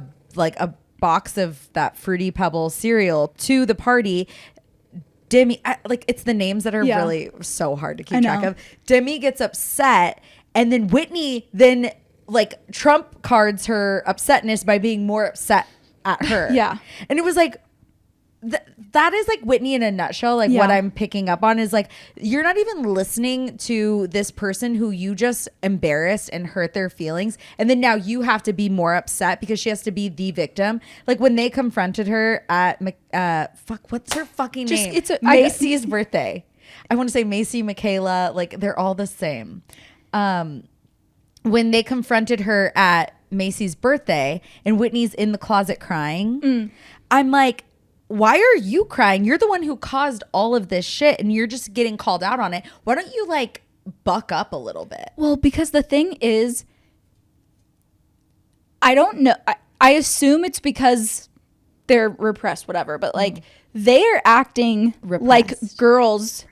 [SPEAKER 2] box of that Fruity Pebble cereal to the party. Demi, like it's the names that are really so hard to keep track of. Demi gets upset, and then Whitney then like trump cards her upsetness by being more upset at her.
[SPEAKER 3] Yeah.
[SPEAKER 2] And it was like, that is like Whitney in a nutshell. Like what I'm picking up on is like, you're not even listening to this person who you just embarrassed and hurt their feelings. And then now you have to be more upset because she has to be the victim. Like when they confronted her at, what's her fucking name?
[SPEAKER 3] It's
[SPEAKER 2] Macy's birthday. I want to say Macy, Michaela, like they're all the same. When they confronted her at Macy's birthday and Whitney's in the closet crying, I'm like, why are you crying? You're the one who caused all of this shit and you're just getting called out on it. Why don't you like buck up a little bit?
[SPEAKER 3] Well, because the thing is, I don't know. I assume it's because they're repressed, whatever, but like they are acting like girls.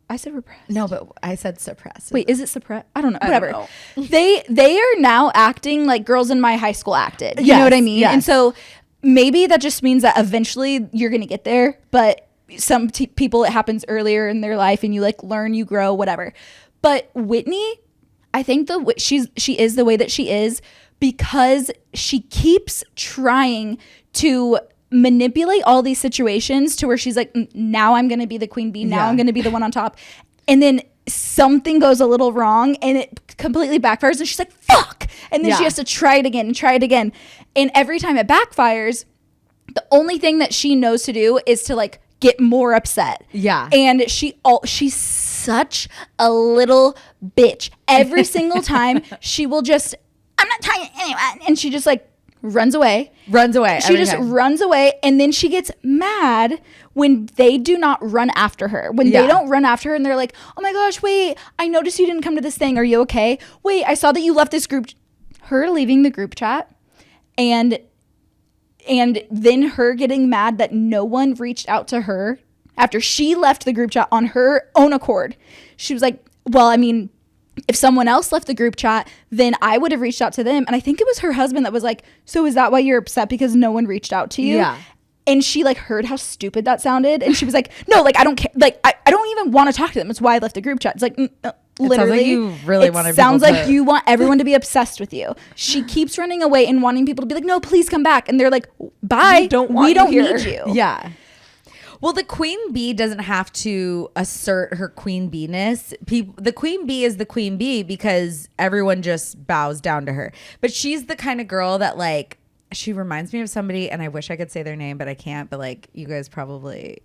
[SPEAKER 3] I said repressed.
[SPEAKER 2] No, but I said suppressed.
[SPEAKER 3] Wait, is it suppressed? I don't know.
[SPEAKER 4] I
[SPEAKER 3] Whatever.
[SPEAKER 4] don't know.
[SPEAKER 3] They are now acting like girls in my high school acted. You know what I mean?
[SPEAKER 2] Yes.
[SPEAKER 3] And so maybe that just means that eventually you're going to get there, but some people, it happens earlier in their life and you like learn, you grow, whatever. But Whitney, I think she is the way that she is because she keeps trying to manipulate all these situations to where she's like, now I'm going to be the queen bee. Now I'm going to be the one on top. And then something goes a little wrong and it completely backfires and she's like, fuck. And then she has to try it again and try it again. And every time it backfires, the only thing that she knows to do is to like get more upset.
[SPEAKER 2] Yeah.
[SPEAKER 3] And she's such a little bitch. Every single time she will just, I'm not talking to anyone. And she just like runs away. She just runs away, and then she gets mad when they do not run after her. When they don't run after her, and they're like, oh my gosh, wait, I noticed you didn't come to this thing. Are you okay? Wait, I saw that you left this group. Her leaving the group chat, and then her getting mad that no one reached out to her after she left the group chat on her own accord. She was like, well, I mean, if someone else left the group chat, then I would have reached out to them. And I think it was her husband that was like, so is that why you're upset because no one reached out to you?
[SPEAKER 2] Yeah.
[SPEAKER 3] And she like heard how stupid that sounded. And she was like, no, like, I don't care. Like, I don't even want to talk to them. It's why I left the group chat. It's like, literally,
[SPEAKER 2] you really want to.
[SPEAKER 3] Sounds like you want everyone to be obsessed with you. She keeps running away and wanting people to be like, no, please come back. And they're like, bye. We don't need you.
[SPEAKER 2] Yeah. Well, the queen bee doesn't have to assert her queen bee-ness. The queen bee is the queen bee because everyone just bows down to her. But she's the kind of girl that, like, she reminds me of somebody, and I wish I could say their name, but I can't. But, like, you guys probably.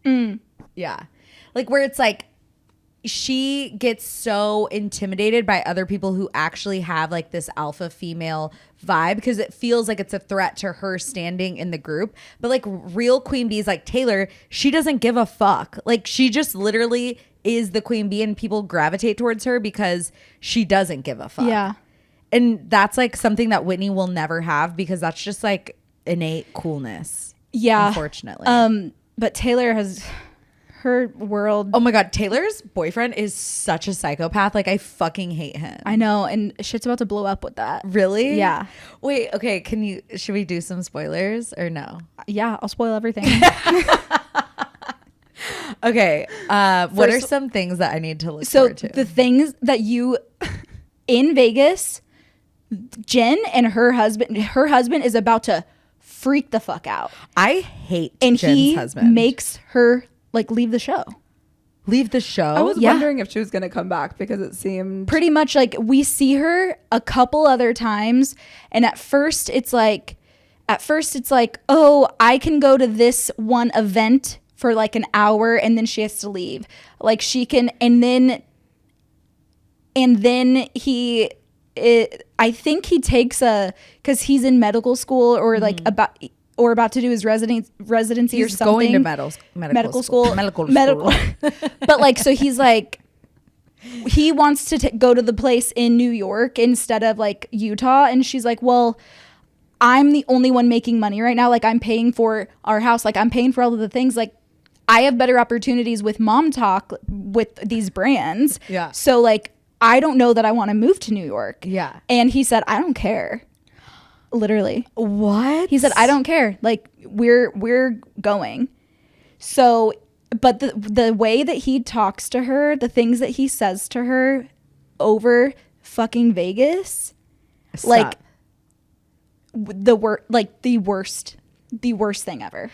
[SPEAKER 2] Yeah. Like, where it's like, she gets so intimidated by other people who actually have like this alpha female vibe because it feels like it's a threat to her standing in the group. But like real queen bees like Taylor, she doesn't give a fuck. Like she just literally is the queen bee and people gravitate towards her because she doesn't give a fuck.
[SPEAKER 3] Yeah.
[SPEAKER 2] And that's like something that Whitney will never have because that's just like innate coolness.
[SPEAKER 3] Yeah.
[SPEAKER 2] Unfortunately.
[SPEAKER 3] But Taylor has her world.
[SPEAKER 2] Oh my God, Taylor's boyfriend is such a psychopath. Like I fucking hate him.
[SPEAKER 3] I know, and shit's about to blow up with that.
[SPEAKER 2] Really?
[SPEAKER 3] Yeah.
[SPEAKER 2] Wait, okay, should we do some spoilers or no?
[SPEAKER 3] Yeah, I'll spoil everything.
[SPEAKER 2] Okay. What are some things that I need to look forward to?
[SPEAKER 3] The things that you in Vegas, Jen and her husband is about to freak the fuck out.
[SPEAKER 2] I hate
[SPEAKER 3] and
[SPEAKER 2] Jen's husband.
[SPEAKER 3] Makes her like leave the show.
[SPEAKER 2] Leave the show?
[SPEAKER 4] I was wondering if she was going to come back because it seemed
[SPEAKER 3] pretty much like we see her a couple other times, and at first it's like, oh, I can go to this one event for like an hour and then she has to leave. Like she can, and then I think he takes because he's in medical school or like about to do his residency or something.
[SPEAKER 2] He's going to medical school.
[SPEAKER 3] But like, so he's like, he wants to go to the place in New York instead of like Utah. And she's like, well, I'm the only one making money right now. Like I'm paying for our house. Like I'm paying for all of the things. Like I have better opportunities with MomTok with these brands.
[SPEAKER 2] Yeah.
[SPEAKER 3] So like, I don't know that I want to move to New York.
[SPEAKER 2] Yeah.
[SPEAKER 3] And he said, I don't care. Literally.
[SPEAKER 2] What?
[SPEAKER 3] He said, I don't care. Like we're going. So, but the way that he talks to her, the things that he says to her over fucking Vegas,
[SPEAKER 2] Stop.
[SPEAKER 3] like the worst thing ever.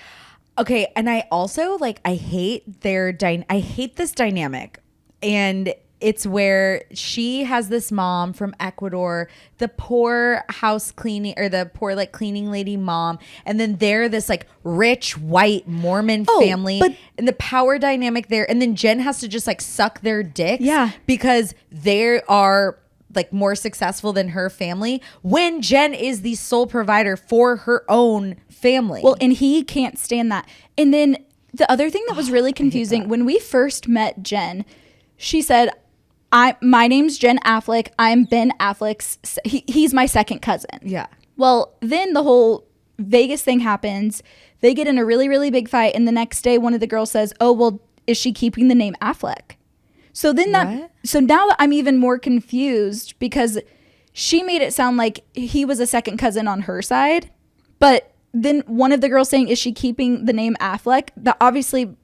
[SPEAKER 2] Okay, and I also like I hate I hate this dynamic. And it's where she has this mom from Ecuador, the poor house cleaning or the poor like cleaning lady mom. And then they're this like rich white Mormon family and the power dynamic there. And then Jen has to just like suck their dicks because they are like more successful than her family when Jen is the sole provider for her own family.
[SPEAKER 3] Well, and he can't stand that. And then the other thing that was really confusing when we first met Jen, she said, my name's Jen Affleck. I'm Ben Affleck's. He's my second cousin.
[SPEAKER 2] Yeah.
[SPEAKER 3] Well, then the whole Vegas thing happens. They get in a really, really big fight. And the next day, one of the girls says, oh, well, is she keeping the name Affleck? So then so now I'm even more confused because she made it sound like he was a second cousin on her side. But then one of the girls saying, is she keeping the name Affleck? That obviously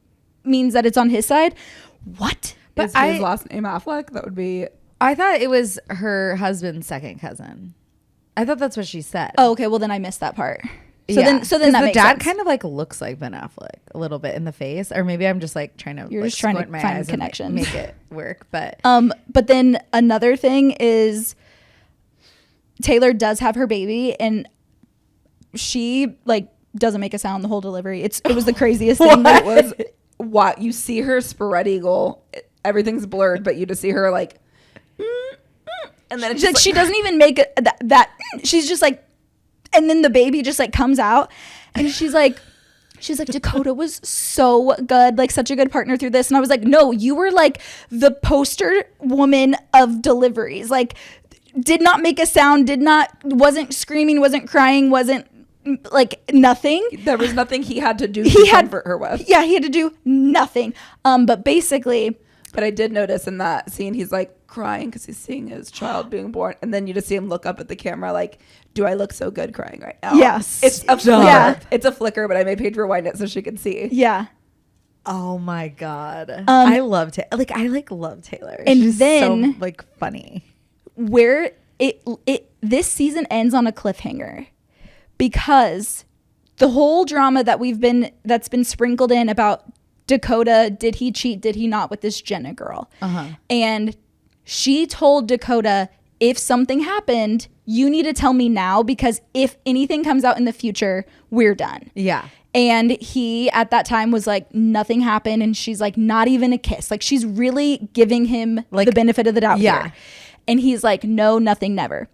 [SPEAKER 3] means that it's on his side. What?
[SPEAKER 4] But is his last name Affleck? That would be.
[SPEAKER 2] I thought it was her husband's second cousin. I thought that's what she said.
[SPEAKER 3] Oh, okay. Well, then I missed that part. So then that makes
[SPEAKER 2] dad
[SPEAKER 3] sense.
[SPEAKER 2] kind of like looks like Ben Affleck a little bit in the face, or maybe I'm just like trying to.
[SPEAKER 3] You're
[SPEAKER 2] like,
[SPEAKER 3] just trying to
[SPEAKER 2] my
[SPEAKER 3] find
[SPEAKER 2] eyes
[SPEAKER 3] connections,
[SPEAKER 2] and make it work. But
[SPEAKER 3] then another thing is Taylor does have her baby, and she like doesn't make a sound the whole delivery. It was the craziest thing.
[SPEAKER 4] It was what you see her spread eagle. Everything's blurred, but you just see her like And then it's
[SPEAKER 3] like, she doesn't even make that. She's just like, and then the baby just like comes out, and she's like, Dakota was so good, like such a good partner through this. And I was like, no, you were like the poster woman of deliveries. Like, did not make a sound, wasn't screaming, wasn't crying, wasn't like nothing.
[SPEAKER 4] There was nothing he had to do to comfort her with.
[SPEAKER 3] Yeah, he had to do nothing. But basically.
[SPEAKER 4] But I did notice in that scene, he's like crying because he's seeing his child being born. And then you just see him look up at the camera like, do I look so good crying right now?
[SPEAKER 3] Yes.
[SPEAKER 4] It's a flicker.
[SPEAKER 3] Yeah.
[SPEAKER 4] It's a flicker, but I made Paige rewind it so she could see.
[SPEAKER 3] Yeah.
[SPEAKER 2] Oh my God. I love Taylor. I love Taylor.
[SPEAKER 3] And
[SPEAKER 2] She's
[SPEAKER 3] then
[SPEAKER 2] so like funny.
[SPEAKER 3] Where this season ends on a cliffhanger, because the whole drama that's been sprinkled in about Dakota, did he cheat, did he not, with this Jenna girl, and she told Dakota, if something happened, you need to tell me now, because if anything comes out in the future, we're done.
[SPEAKER 2] Yeah.
[SPEAKER 3] And he at that time was like, nothing happened. And she's like, not even a kiss. Like, she's really giving him like the benefit of the doubt.
[SPEAKER 2] Yeah.
[SPEAKER 3] Here. And he's like, no, nothing, never.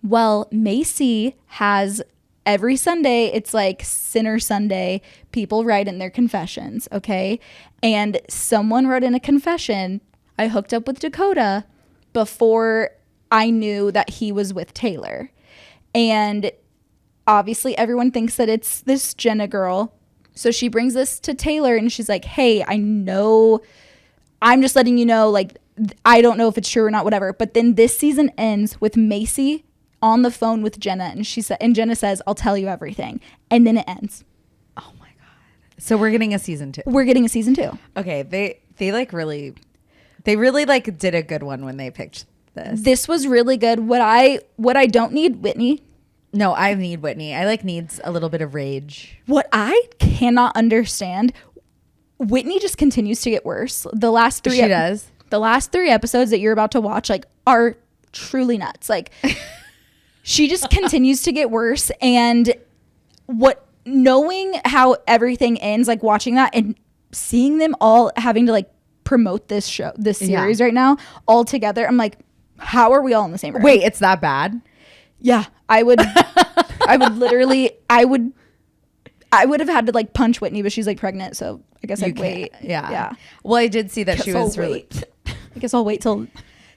[SPEAKER 3] Well, Macy has every Sunday, it's like Sinner Sunday, people write in their confessions, okay? And someone wrote in a confession, I hooked up with Dakota before I knew that he was with Taylor. And obviously everyone thinks that it's this Jenna girl. So she brings this to Taylor and she's like, hey, I know, I'm just letting you know, like, I don't know if it's true or not, whatever. But then this season ends with Macy on the phone with Jenna, and Jenna says, I'll tell you everything. And then it ends.
[SPEAKER 2] Oh my God. So we're getting a season 2.
[SPEAKER 3] We're getting a season 2.
[SPEAKER 2] Okay. They really like did a good one when they picked this.
[SPEAKER 3] This was really good. What I don't need, Whitney.
[SPEAKER 2] No, I need Whitney. I like needs a little bit of rage.
[SPEAKER 3] What I cannot understand, Whitney just continues to get worse. The last 3
[SPEAKER 2] does.
[SPEAKER 3] The last 3 episodes that you're about to watch like are truly nuts. Like she just continues to get worse, and knowing how everything ends, like watching that and seeing them all having to like promote this series right now all together, I'm like, how are we all in the same room?
[SPEAKER 2] Wait, it's that bad?
[SPEAKER 3] Yeah, I would have had to like punch Whitney, but she's like pregnant, so I guess I'd wait.
[SPEAKER 2] Yeah. Well, I did see that she was really.
[SPEAKER 3] I guess I'll wait till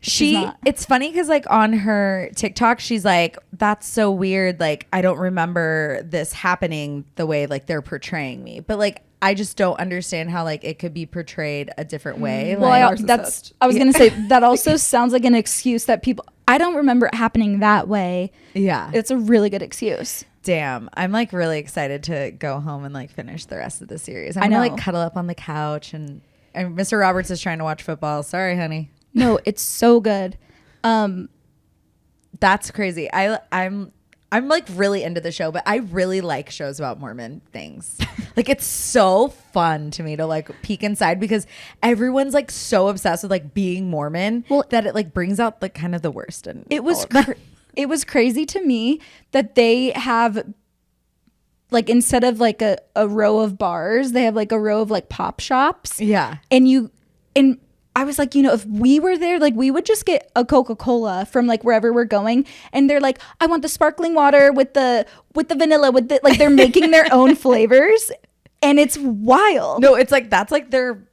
[SPEAKER 2] It's funny because like on her TikTok, she's like, that's so weird. Like, I don't remember this happening the way like they're portraying me. But like, I just don't understand how like it could be portrayed a different way.
[SPEAKER 3] Well,
[SPEAKER 2] like,
[SPEAKER 3] I was going to say that also sounds like an excuse that I don't remember it happening that way.
[SPEAKER 2] Yeah.
[SPEAKER 3] It's a really good excuse.
[SPEAKER 2] Damn. I'm like really excited to go home and like finish the rest of the series.
[SPEAKER 3] I know.
[SPEAKER 2] Like cuddle up on the couch and Mr. Roberts is trying to watch football. Sorry, honey.
[SPEAKER 3] No, it's so good.
[SPEAKER 2] That's crazy. I'm like really into the show, but I really like shows about Mormon things. Like it's so fun to me to like peek inside because everyone's like so obsessed with like being Mormon that it like brings out like kind of the worst. And
[SPEAKER 3] it was crazy to me that they have like, instead of like a row of bars, they have like a row of like pop shops.
[SPEAKER 2] Yeah.
[SPEAKER 3] And I was like, if we were there, like we would just get a Coca-Cola from like wherever we're going. And they're like, I want the sparkling water with the vanilla, like they're making their own flavors. And it's wild.
[SPEAKER 2] No, it's like, that's like their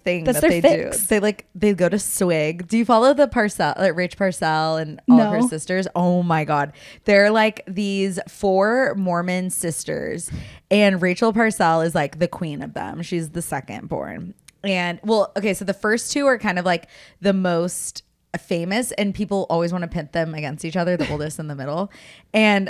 [SPEAKER 2] thing
[SPEAKER 3] that's
[SPEAKER 2] that
[SPEAKER 3] their
[SPEAKER 2] they
[SPEAKER 3] fix.
[SPEAKER 2] do. They go to Swig. Do you follow the Parcell, like Rach Parcell and all of her sisters? Oh my God. They're like these 4 Mormon sisters, and Rachel Parcell is like the queen of them. She's the second born. And well, okay, so the first 2 are kind of like the most famous, and people always want to pit them against each other, the oldest and the middle. And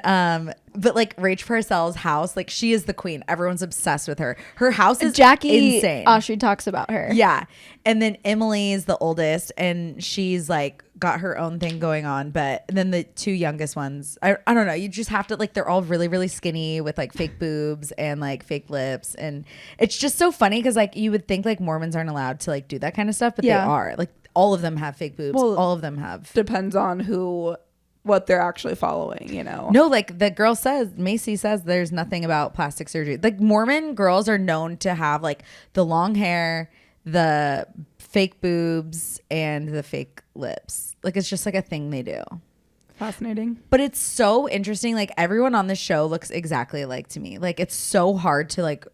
[SPEAKER 2] but like Rach Parcell's house, like she is the queen. Everyone's obsessed with her. Her house is
[SPEAKER 3] Jackie
[SPEAKER 2] insane.
[SPEAKER 3] Autry talks about her.
[SPEAKER 2] Yeah. And then Emily is the oldest, and she's like got her own thing going on. But then the 2 youngest ones, I don't know, you just have to like, they're all really, really skinny with like fake boobs and like fake lips. And it's just so funny because like you would think like Mormons aren't allowed to like do that kind of stuff, but they are. Like all of them have fake boobs.
[SPEAKER 4] Well,
[SPEAKER 2] all of them have.
[SPEAKER 4] Depends on what they're actually following,
[SPEAKER 2] No, like the girl says, Macy says there's nothing about plastic surgery. Like Mormon girls are known to have like the long hair, the fake boobs and the fake lips. Like it's just like a thing they do.
[SPEAKER 4] Fascinating.
[SPEAKER 2] But it's so interesting. Like everyone on the show looks exactly alike to me. Like it's so hard to like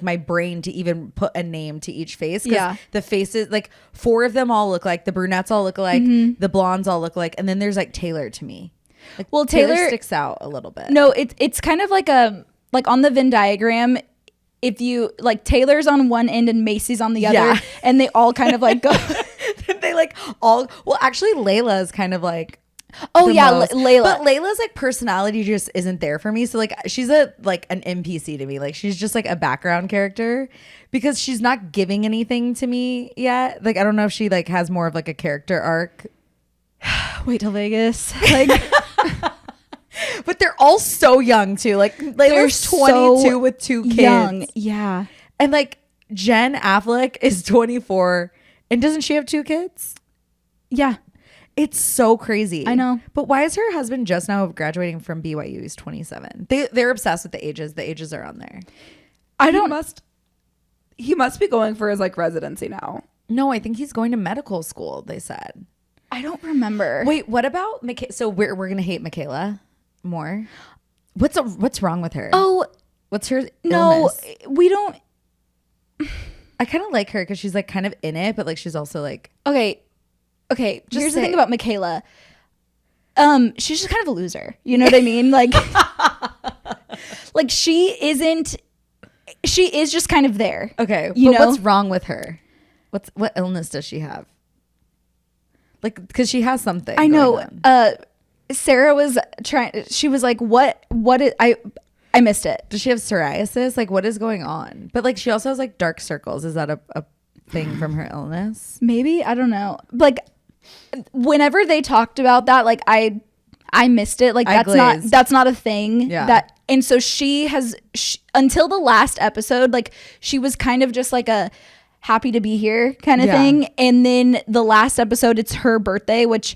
[SPEAKER 2] my brain to even put a name to each face.
[SPEAKER 3] Yeah.
[SPEAKER 2] The faces, like 4 of them all look like, the brunettes all look alike, the blondes all look alike, and then there's like Taylor to me. Like,
[SPEAKER 3] Well,
[SPEAKER 2] Taylor
[SPEAKER 3] Taylor
[SPEAKER 2] sticks out a little bit.
[SPEAKER 3] No, it's kind of like on the Venn diagram. If you like, Taylor's on one end and Macy's on the other,
[SPEAKER 2] Yeah.
[SPEAKER 3] and they all kind of like go.
[SPEAKER 2] They like all. Well, actually, Layla is kind of like.
[SPEAKER 3] Oh
[SPEAKER 2] the
[SPEAKER 3] yeah,
[SPEAKER 2] most.
[SPEAKER 3] Layla.
[SPEAKER 2] But Layla's like personality just isn't there for me. So like she's an NPC to me. Like she's just like a background character because she's not giving anything to me yet. Like I don't know if she like has more of like a character arc.
[SPEAKER 3] Wait till Vegas. Like,
[SPEAKER 2] But they're all so young too. Like Layla's 22 with 2 kids.
[SPEAKER 3] young. Yeah.
[SPEAKER 2] And like Jen Affleck is 24 and doesn't she have 2 kids?
[SPEAKER 3] Yeah.
[SPEAKER 2] It's so crazy.
[SPEAKER 3] I know.
[SPEAKER 2] But why is her husband just now graduating from BYU? He's 27. They're obsessed with the ages. The ages are on there.
[SPEAKER 4] He must be going for his like residency now.
[SPEAKER 2] No, I think he's going to medical school, they said.
[SPEAKER 3] I don't remember.
[SPEAKER 2] Wait, what about so we're going to hate Michaela more? What's wrong with her?
[SPEAKER 3] Oh,
[SPEAKER 2] What's her
[SPEAKER 3] no,
[SPEAKER 2] illness?
[SPEAKER 3] we don't.
[SPEAKER 2] I kind of like her because she's like kind of in it, but like she's also like
[SPEAKER 3] Okay.
[SPEAKER 2] Just
[SPEAKER 3] Here's
[SPEAKER 2] say
[SPEAKER 3] the thing
[SPEAKER 2] it.
[SPEAKER 3] about Michaela. She's just kind of a loser. You know what I mean? Like, like she is just kind of there.
[SPEAKER 2] okay.
[SPEAKER 3] You
[SPEAKER 2] But
[SPEAKER 3] know?
[SPEAKER 2] what's wrong with her? What illness does she have? Like because she has something.
[SPEAKER 3] I know.
[SPEAKER 2] going on.
[SPEAKER 3] Sarah was trying. She was like, "What? I missed it."
[SPEAKER 2] Does she have psoriasis? Like what is going on? But like she also has like dark circles. Is that a thing from her illness?
[SPEAKER 3] Maybe, I don't know. Like, whenever they talked about that, like I missed it. Like
[SPEAKER 2] I glazed.
[SPEAKER 3] that's not a thing.
[SPEAKER 2] Yeah.
[SPEAKER 3] And so she until the last episode, like she was kind of just like a happy to be here kind of
[SPEAKER 2] Yeah.
[SPEAKER 3] thing. And then the last episode, it's her birthday, which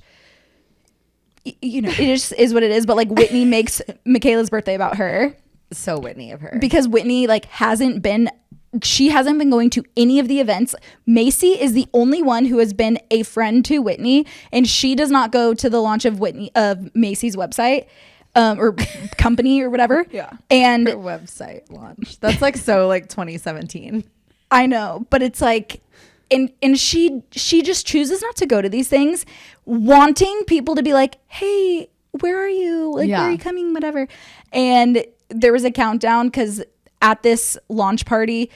[SPEAKER 3] you know, it just is what it is. But like Whitney makes Michaela's birthday about her
[SPEAKER 2] So Whitney of her.
[SPEAKER 3] because Whitney like hasn't been going to any of the events. Macy is the only one who has been a friend to Whitney, and she does not go to the launch of Macy's website or company or whatever.
[SPEAKER 4] Yeah.
[SPEAKER 3] And
[SPEAKER 2] her website launch. That's like so like 2017.
[SPEAKER 3] I know, but it's like, and she just chooses not to go to these things, wanting people to be like, hey, where are you? Like, where
[SPEAKER 2] Yeah.
[SPEAKER 3] are you coming? Whatever. And there was a countdown because at this launch party,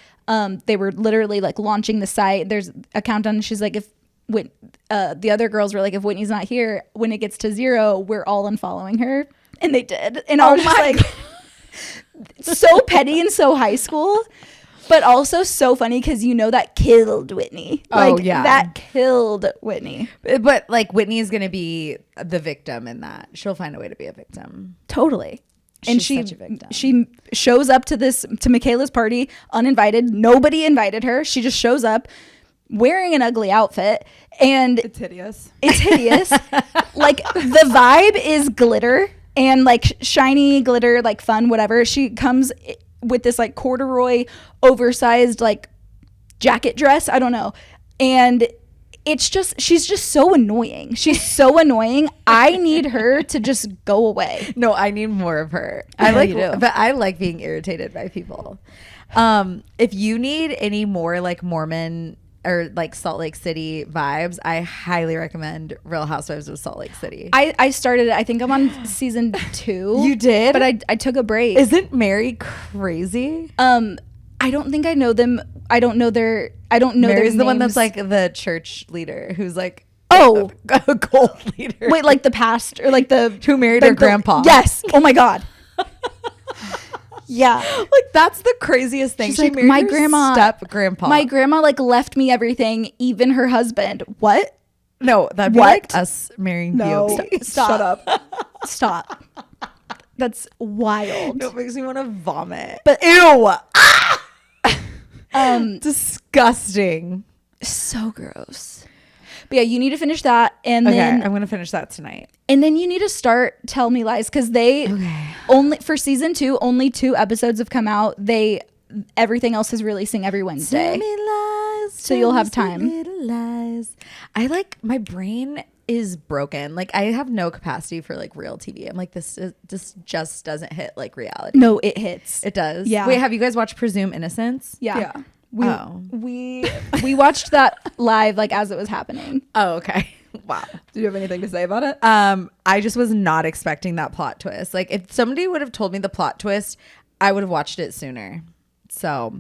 [SPEAKER 3] they were literally like launching the site. There's a countdown. And she's like, if the other girls were like, if Whitney's not here, when it gets to 0, we're all unfollowing her. And they did. And I was just like, so petty and so high school, but also so funny because you know that killed Whitney.
[SPEAKER 2] Oh,
[SPEAKER 3] Like,
[SPEAKER 2] yeah.
[SPEAKER 3] that killed Whitney.
[SPEAKER 2] But like Whitney is going to be the victim in that. She'll find a way to be a victim.
[SPEAKER 3] Totally. And
[SPEAKER 2] She's such a victim.
[SPEAKER 3] she shows up to Michaela's party uninvited. Nobody invited her. She just shows up wearing an ugly outfit, and
[SPEAKER 4] It's hideous.
[SPEAKER 3] it's hideous. Like the vibe is glitter and like shiny glitter, like fun, whatever. She comes with this like corduroy oversized like jacket dress. I don't know. And it's just, she's just so annoying. She's so annoying. I need her to just go away.
[SPEAKER 2] No, I need more of her.
[SPEAKER 3] I
[SPEAKER 2] I
[SPEAKER 3] know
[SPEAKER 2] like,
[SPEAKER 3] you do.
[SPEAKER 2] but I like being irritated by people. If you need any more like Mormon or like Salt Lake City vibes, I highly recommend Real Housewives of Salt Lake City.
[SPEAKER 3] I started it. I think I'm on season 2.
[SPEAKER 2] You did?
[SPEAKER 3] But I took a break.
[SPEAKER 2] Isn't Mary crazy?
[SPEAKER 3] I don't think I know them. I don't know their
[SPEAKER 2] Mary's
[SPEAKER 3] names.
[SPEAKER 2] the one that's like the church leader who's like
[SPEAKER 3] Oh.
[SPEAKER 2] a gold leader.
[SPEAKER 3] Wait, like the past or like the
[SPEAKER 2] Who married
[SPEAKER 3] like
[SPEAKER 2] her grandpa.
[SPEAKER 3] Yes. Oh my god. Yeah.
[SPEAKER 2] Like that's the craziest thing.
[SPEAKER 3] She's
[SPEAKER 2] She
[SPEAKER 3] like,
[SPEAKER 2] married
[SPEAKER 3] my
[SPEAKER 2] her
[SPEAKER 3] grandma-
[SPEAKER 2] step grandpa.
[SPEAKER 3] My grandma like left me everything, even her husband. What?
[SPEAKER 2] No, that'd be
[SPEAKER 3] What?
[SPEAKER 2] like us marrying
[SPEAKER 4] No.
[SPEAKER 2] POV.
[SPEAKER 3] Stop.
[SPEAKER 4] Shut up.
[SPEAKER 3] Stop. That's wild.
[SPEAKER 2] No, it makes me want to vomit.
[SPEAKER 3] But-
[SPEAKER 2] ew. Disgusting.
[SPEAKER 3] So gross. But yeah, you need to finish that, and
[SPEAKER 2] Okay,
[SPEAKER 3] then
[SPEAKER 2] I'm gonna finish that tonight.
[SPEAKER 3] and then you need to start Tell Me Lies because they only for season 2 only 2 episodes have come out. Everything else is releasing every Wednesday.
[SPEAKER 2] Tell me lies.
[SPEAKER 3] So you'll have time.
[SPEAKER 2] Little lies. I like, my brain is broken. Like, I have no capacity for like real TV. I'm like, this just doesn't hit like reality.
[SPEAKER 3] No, it hits.
[SPEAKER 2] It does.
[SPEAKER 3] Yeah.
[SPEAKER 2] Wait, have you guys watched Presume Innocence?
[SPEAKER 3] Yeah.
[SPEAKER 4] Yeah.
[SPEAKER 3] We watched that live like as it was happening.
[SPEAKER 2] Oh, okay. Wow.
[SPEAKER 4] Do you have anything to say about it?
[SPEAKER 2] I just was not expecting that plot twist. Like, if somebody would have told me the plot twist, I would have watched it sooner. So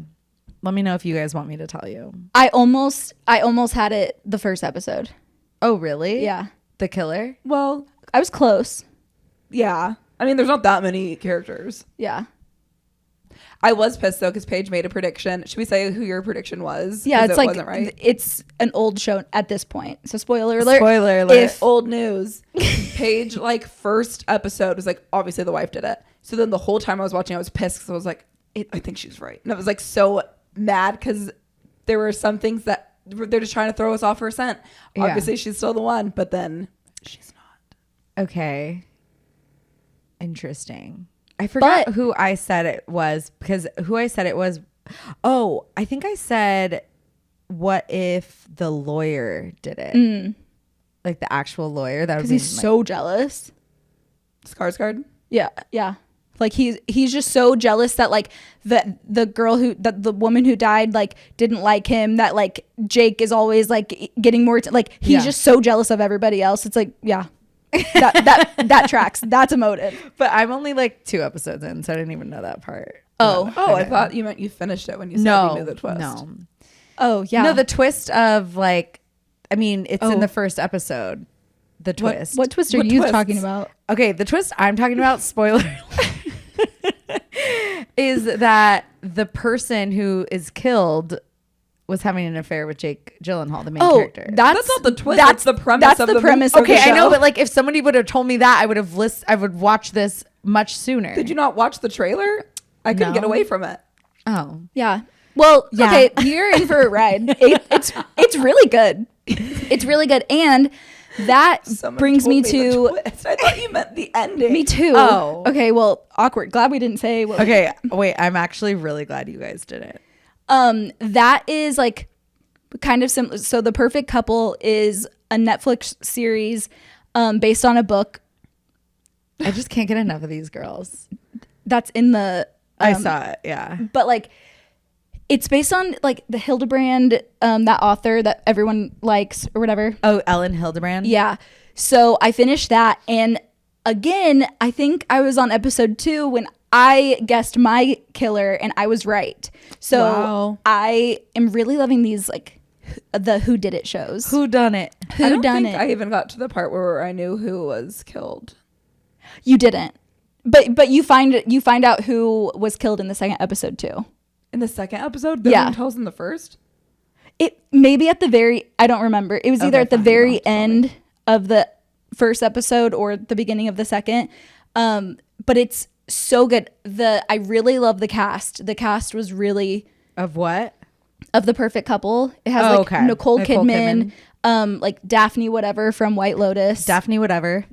[SPEAKER 2] let me know if you guys want me to tell you.
[SPEAKER 3] I almost had it the first episode.
[SPEAKER 2] Oh, really?
[SPEAKER 3] Yeah.
[SPEAKER 2] The killer?
[SPEAKER 4] Well,
[SPEAKER 3] I was close.
[SPEAKER 4] yeah. I mean, there's not that many characters.
[SPEAKER 3] Yeah.
[SPEAKER 4] I was pissed though because Paige made a prediction. Should we say who your prediction was?
[SPEAKER 3] Yeah,
[SPEAKER 4] 'Cause
[SPEAKER 3] it's
[SPEAKER 4] it
[SPEAKER 3] like
[SPEAKER 4] wasn't right.
[SPEAKER 3] it's an old show at this point. So spoiler alert.
[SPEAKER 2] Spoiler alert.
[SPEAKER 3] If
[SPEAKER 4] Old news. Paige, like, first episode was like, obviously the wife did it. So then the whole time I was watching, I was pissed because I was like, I think she's right. And I was like so mad because there were some things that they're just trying to throw us off her scent.
[SPEAKER 2] Yeah.
[SPEAKER 4] Obviously she's still the one, but then she's not.
[SPEAKER 2] Okay. Interesting. I forgot
[SPEAKER 3] But-
[SPEAKER 2] who I said it was, because who I said it was. Oh, I think I said, what if the lawyer did it? Like the actual lawyer. That would
[SPEAKER 3] because
[SPEAKER 2] be
[SPEAKER 3] he's so jealous.
[SPEAKER 4] Skarsgård.
[SPEAKER 3] Yeah, yeah. Like he's just so jealous that like the girl the woman who died like didn't like him, that like Jake is always like getting more like he's
[SPEAKER 2] Yeah.
[SPEAKER 3] just so jealous of everybody else. It's like, yeah. that tracks. That's a motive.
[SPEAKER 2] But I'm only like 2 episodes in, so I didn't even know that part.
[SPEAKER 3] Oh.
[SPEAKER 4] Oh, I
[SPEAKER 2] Okay.
[SPEAKER 4] thought you meant you finished it when you said
[SPEAKER 2] No,
[SPEAKER 4] you knew the twist.
[SPEAKER 2] no,
[SPEAKER 3] Oh, yeah.
[SPEAKER 2] no. The twist of like, I mean, it's in
[SPEAKER 3] Oh.
[SPEAKER 2] the first episode. The twist.
[SPEAKER 3] What twist are
[SPEAKER 4] What
[SPEAKER 3] you
[SPEAKER 4] twists?
[SPEAKER 3] talking about?
[SPEAKER 2] Okay, the twist I'm talking about, spoiler alert, is that the person who is killed was having an affair with Jake Gyllenhaal, the main character.
[SPEAKER 4] That's not the twist. That's the premise.
[SPEAKER 3] That's
[SPEAKER 4] of
[SPEAKER 3] the
[SPEAKER 4] the
[SPEAKER 3] premise.
[SPEAKER 4] movie.
[SPEAKER 3] Of
[SPEAKER 2] Okay,
[SPEAKER 3] the
[SPEAKER 2] I know,
[SPEAKER 3] show.
[SPEAKER 2] but like if somebody would have told me that, I would watch this much sooner.
[SPEAKER 4] Did you not watch the trailer? I couldn't
[SPEAKER 2] No.
[SPEAKER 4] get away from it.
[SPEAKER 2] Oh,
[SPEAKER 3] Yeah. Well,
[SPEAKER 2] Yeah.
[SPEAKER 3] okay, you're in for a ride. It's really good. It's really good, and that
[SPEAKER 4] Someone
[SPEAKER 3] brings
[SPEAKER 4] told
[SPEAKER 3] me
[SPEAKER 4] the
[SPEAKER 3] to
[SPEAKER 4] twist. I thought you meant the ending.
[SPEAKER 3] me too.
[SPEAKER 2] Oh.
[SPEAKER 3] Okay. Well, awkward. Glad we didn't say. What
[SPEAKER 2] okay. Wait, I'm actually really glad you guys did it.
[SPEAKER 3] That is like kind of similar. So The Perfect Couple is a Netflix series based on a book
[SPEAKER 2] I just can't get enough of these girls.
[SPEAKER 3] that's in the.
[SPEAKER 2] I saw it. Yeah.
[SPEAKER 3] But like, it's based on like the Hildebrand, that author that everyone likes or whatever.
[SPEAKER 2] Oh, Ellen Hildebrand.
[SPEAKER 3] Yeah. So I finished that. And again, I think I was on episode 2 when I guessed my killer and I was right. So
[SPEAKER 2] Wow.
[SPEAKER 3] I am really loving these like the Who Did It shows.
[SPEAKER 2] Who done it?
[SPEAKER 4] I
[SPEAKER 3] Who
[SPEAKER 4] don't
[SPEAKER 3] done
[SPEAKER 4] think
[SPEAKER 3] it?
[SPEAKER 4] I even got to the part where I knew who was killed.
[SPEAKER 3] You didn't. But you find out who was killed in the second episode too.
[SPEAKER 4] In the second episode, no
[SPEAKER 3] Yeah.
[SPEAKER 4] one tells in the first.
[SPEAKER 3] It maybe at the very I don't remember. It was either
[SPEAKER 4] Okay,
[SPEAKER 3] at the
[SPEAKER 4] fine, you don't
[SPEAKER 3] very
[SPEAKER 4] have to tell
[SPEAKER 3] end of the first episode or the beginning of the second. But it's so good. I really love the cast. The cast was really
[SPEAKER 2] Of what?
[SPEAKER 3] of The Perfect Couple. It has
[SPEAKER 2] Oh,
[SPEAKER 3] like
[SPEAKER 2] okay.
[SPEAKER 3] Nicole
[SPEAKER 2] Nicole
[SPEAKER 3] Kidman, like Daphne whatever from White Lotus.
[SPEAKER 2] Daphne, whatever.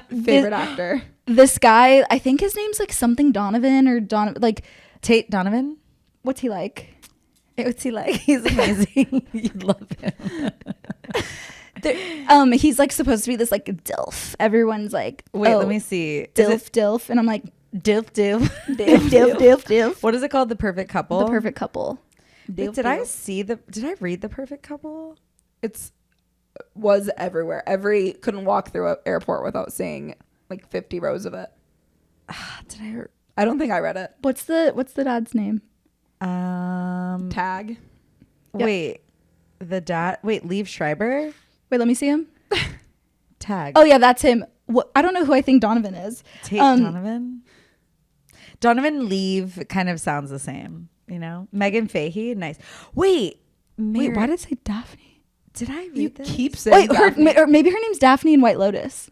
[SPEAKER 4] Favorite actor.
[SPEAKER 3] This guy, I think his name's like something Donovan or like
[SPEAKER 2] Tate Donovan.
[SPEAKER 3] what's he like?
[SPEAKER 2] What's he like? He's amazing. You love him.
[SPEAKER 3] He's like supposed to be this like DILF. Everyone's like,
[SPEAKER 2] Wait,
[SPEAKER 3] oh,
[SPEAKER 2] let me see.
[SPEAKER 3] DILF, and I'm like,
[SPEAKER 2] Dilf Dilf.
[SPEAKER 3] DILF.
[SPEAKER 2] What is it called? The Perfect Couple.
[SPEAKER 3] The Perfect Couple.
[SPEAKER 2] Wait, did I read The Perfect Couple?
[SPEAKER 4] Was everywhere. Couldn't walk through an airport without seeing like 50 rows of it. I don't think I read it.
[SPEAKER 3] What's the dad's name?
[SPEAKER 4] Tag.
[SPEAKER 2] Wait, the dad. Wait, Liev Schreiber.
[SPEAKER 3] Wait, let me see him.
[SPEAKER 2] Tag.
[SPEAKER 3] Oh yeah, that's him. I don't know who I think Donovan is.
[SPEAKER 2] Tate Donovan. Donovan Liev kind of sounds the same. You know, Megan Fahey. Nice. Wait.
[SPEAKER 3] Wait, why did it say Daphne?
[SPEAKER 2] Did I read
[SPEAKER 4] You
[SPEAKER 2] this?
[SPEAKER 4] keep saying
[SPEAKER 3] Wait,
[SPEAKER 4] Daphne.
[SPEAKER 3] or maybe her name's Daphne in White Lotus.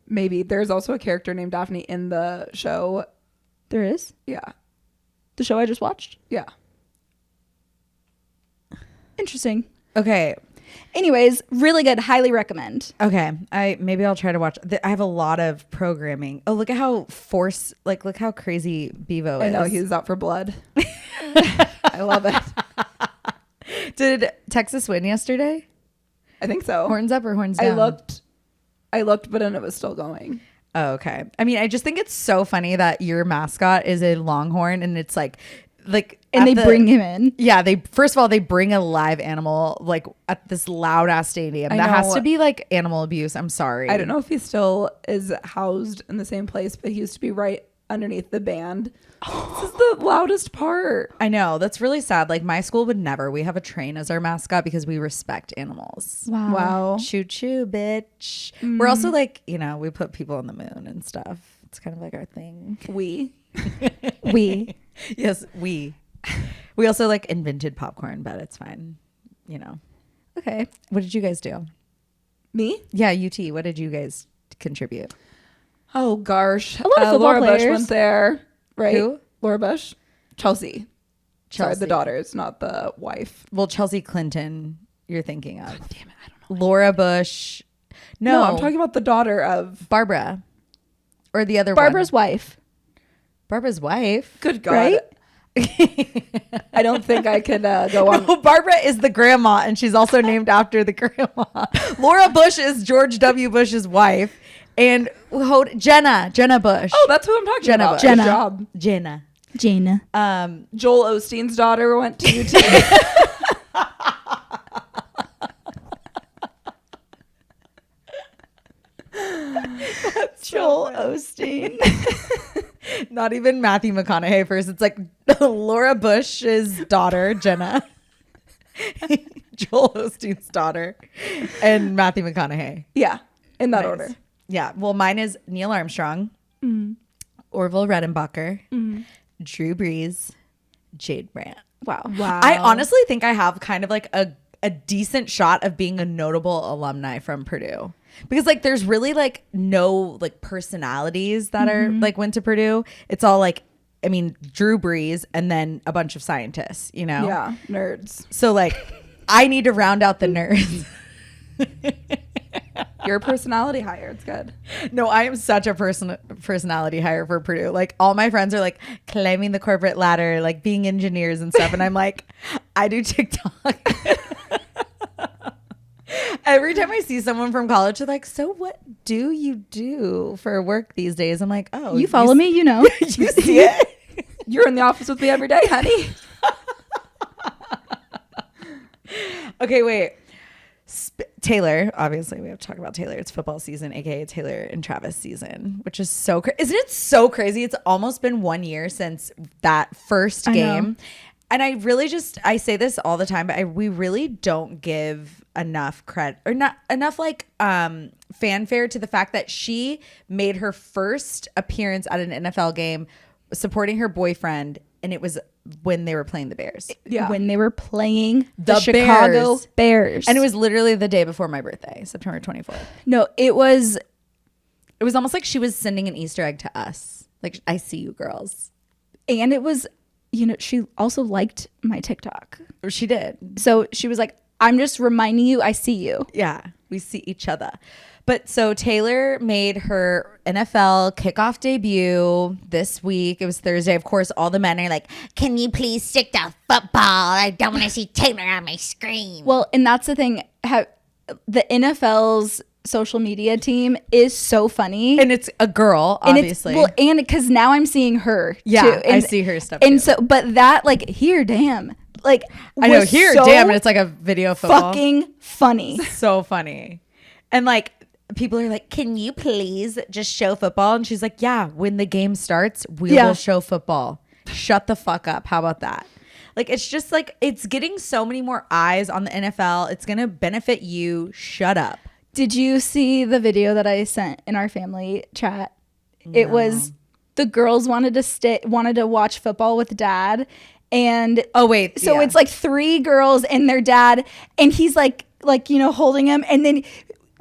[SPEAKER 4] Maybe. There's also a character named Daphne in the show.
[SPEAKER 3] There is
[SPEAKER 4] Yeah.
[SPEAKER 3] the show I just watched.
[SPEAKER 4] Yeah.
[SPEAKER 3] Interesting.
[SPEAKER 2] Okay.
[SPEAKER 3] Anyways, really good. Highly recommend.
[SPEAKER 2] Okay. I'll try to watch. I have a lot of programming. Oh, look at how look how crazy Bevo is.
[SPEAKER 4] I know he's out for blood. I love it.
[SPEAKER 2] Did Texas win yesterday?
[SPEAKER 4] I think so.
[SPEAKER 2] Horns up or horns down?
[SPEAKER 4] I looked, but then it was still going.
[SPEAKER 2] Oh, okay. I mean, I just think it's so funny that your mascot is a longhorn, and it's like,
[SPEAKER 3] and they bring him in.
[SPEAKER 2] Yeah, first of all they bring a live animal like at this loud ass stadium. That has to be like animal abuse. I'm sorry.
[SPEAKER 4] I don't know if he still is housed in the same place, but he used to be right underneath the band. This is the loudest part.
[SPEAKER 2] I know, that's really sad. Like my school would never. We have a train as our mascot because we respect animals.
[SPEAKER 4] Wow.
[SPEAKER 2] Choo choo, bitch. We're also like, we put people on the moon and stuff. It's kind of like our thing.
[SPEAKER 4] We.
[SPEAKER 2] Yes, we also like invented popcorn, but it's fine. Okay. What did you guys do?
[SPEAKER 4] Me?
[SPEAKER 2] Yeah, UT. What did you guys contribute?
[SPEAKER 4] Oh gosh,
[SPEAKER 3] a lot of football
[SPEAKER 4] Laura
[SPEAKER 3] players.
[SPEAKER 4] Bush went there, right?
[SPEAKER 2] Who?
[SPEAKER 4] Laura Bush, Chelsea. Sorry, the daughters, not the wife.
[SPEAKER 2] Well, Chelsea Clinton, you're thinking of.
[SPEAKER 4] God damn it, I don't know.
[SPEAKER 2] Laura Bush.
[SPEAKER 4] No, I'm talking about the daughter of
[SPEAKER 2] Barbara, or the other
[SPEAKER 3] Barbara's wife.
[SPEAKER 2] Barbara's wife.
[SPEAKER 4] Good God.
[SPEAKER 3] Right?
[SPEAKER 4] I don't think I could go on.
[SPEAKER 2] No, Barbara is the grandma, and she's also named after the grandma. Laura Bush is George W. Bush's wife, and Jenna Bush.
[SPEAKER 4] Oh, that's who I'm talking
[SPEAKER 2] Jenna
[SPEAKER 4] about.
[SPEAKER 2] Bush.
[SPEAKER 4] Good
[SPEAKER 3] Jenna.
[SPEAKER 4] job.
[SPEAKER 2] Jenna.
[SPEAKER 4] Joel Osteen's daughter went to UT.
[SPEAKER 2] Joel Osteen. Not even Matthew McConaughey first. It's like Laura Bush's daughter, Jenna. Joel Osteen's daughter. And Matthew McConaughey.
[SPEAKER 4] Yeah, in that
[SPEAKER 2] Nice.
[SPEAKER 4] order.
[SPEAKER 2] Yeah. Well, mine is Neil Armstrong, Orville Redenbacher, Drew Brees, Jade Brandt.
[SPEAKER 3] Wow.
[SPEAKER 2] I honestly think I have kind of like a decent shot of being a notable alumni from Purdue. Because like there's really like no like personalities that are like went to Purdue. It's all like, I mean, Drew Brees and then a bunch of scientists,
[SPEAKER 4] Yeah, nerds.
[SPEAKER 2] So like I need to round out the nerds.
[SPEAKER 4] Your personality hire. It's good.
[SPEAKER 2] No, I am such a personality hire for Purdue. Like all my friends are like climbing the corporate ladder, like being engineers and stuff. And I'm like, I do TikTok. Every time I see someone from college, they're like, so what do you do for work these days? I'm like, oh,
[SPEAKER 3] You follow me, you know.
[SPEAKER 2] You see it?
[SPEAKER 4] You're in the office with me every day, honey.
[SPEAKER 2] Okay, wait. Taylor, obviously we have to talk about Taylor. It's football season, aka Taylor and Travis season, which is so crazy. Isn't it so crazy? It's almost been 1 year since that first game. And I say this all the time, but we really don't give enough credit or not enough like fanfare to the fact that she made her first appearance at an NFL game supporting her boyfriend, and it was when they were playing the Bears.
[SPEAKER 4] Yeah.
[SPEAKER 3] When they were playing the
[SPEAKER 2] Chicago
[SPEAKER 3] Chicago Bears.
[SPEAKER 2] And it was literally the day before my birthday, September 24th.
[SPEAKER 3] No, it was
[SPEAKER 2] Almost like she was sending an Easter egg to us. Like, I see you girls.
[SPEAKER 3] and it was, she also liked my TikTok.
[SPEAKER 2] Or she did.
[SPEAKER 3] So she was like, I'm just reminding you, I see you.
[SPEAKER 2] Yeah, we see each other. But so Taylor made her NFL kickoff debut this week. It was Thursday. Of course, all the men are like, can you please stick to football? I don't want to see Taylor on my screen.
[SPEAKER 3] Well, and that's the thing. The NFL's social media team is so funny.
[SPEAKER 2] And it's a girl, obviously.
[SPEAKER 3] And because now I'm seeing her
[SPEAKER 2] yeah,
[SPEAKER 3] too. And,
[SPEAKER 2] I see her stuff
[SPEAKER 3] And
[SPEAKER 2] too.
[SPEAKER 3] so, but that like, here, damn. Like,
[SPEAKER 2] I know,
[SPEAKER 3] was
[SPEAKER 2] here,
[SPEAKER 3] so
[SPEAKER 2] damn, and it's like a video football.
[SPEAKER 3] fucking funny.
[SPEAKER 2] So funny. And like, people are like, can you please just show football? And she's like, yeah, when the game starts, we will show football. Shut the fuck up. How about that? Like, it's just like, it's getting so many more eyes on the NFL. It's going to benefit you. Shut up.
[SPEAKER 3] Did you see the video that I sent in our family chat? It was the girls wanted to watch football with dad. And
[SPEAKER 2] oh, wait.
[SPEAKER 3] So
[SPEAKER 2] yeah.
[SPEAKER 3] it's like 3 girls and their dad. And he's like, holding him. And then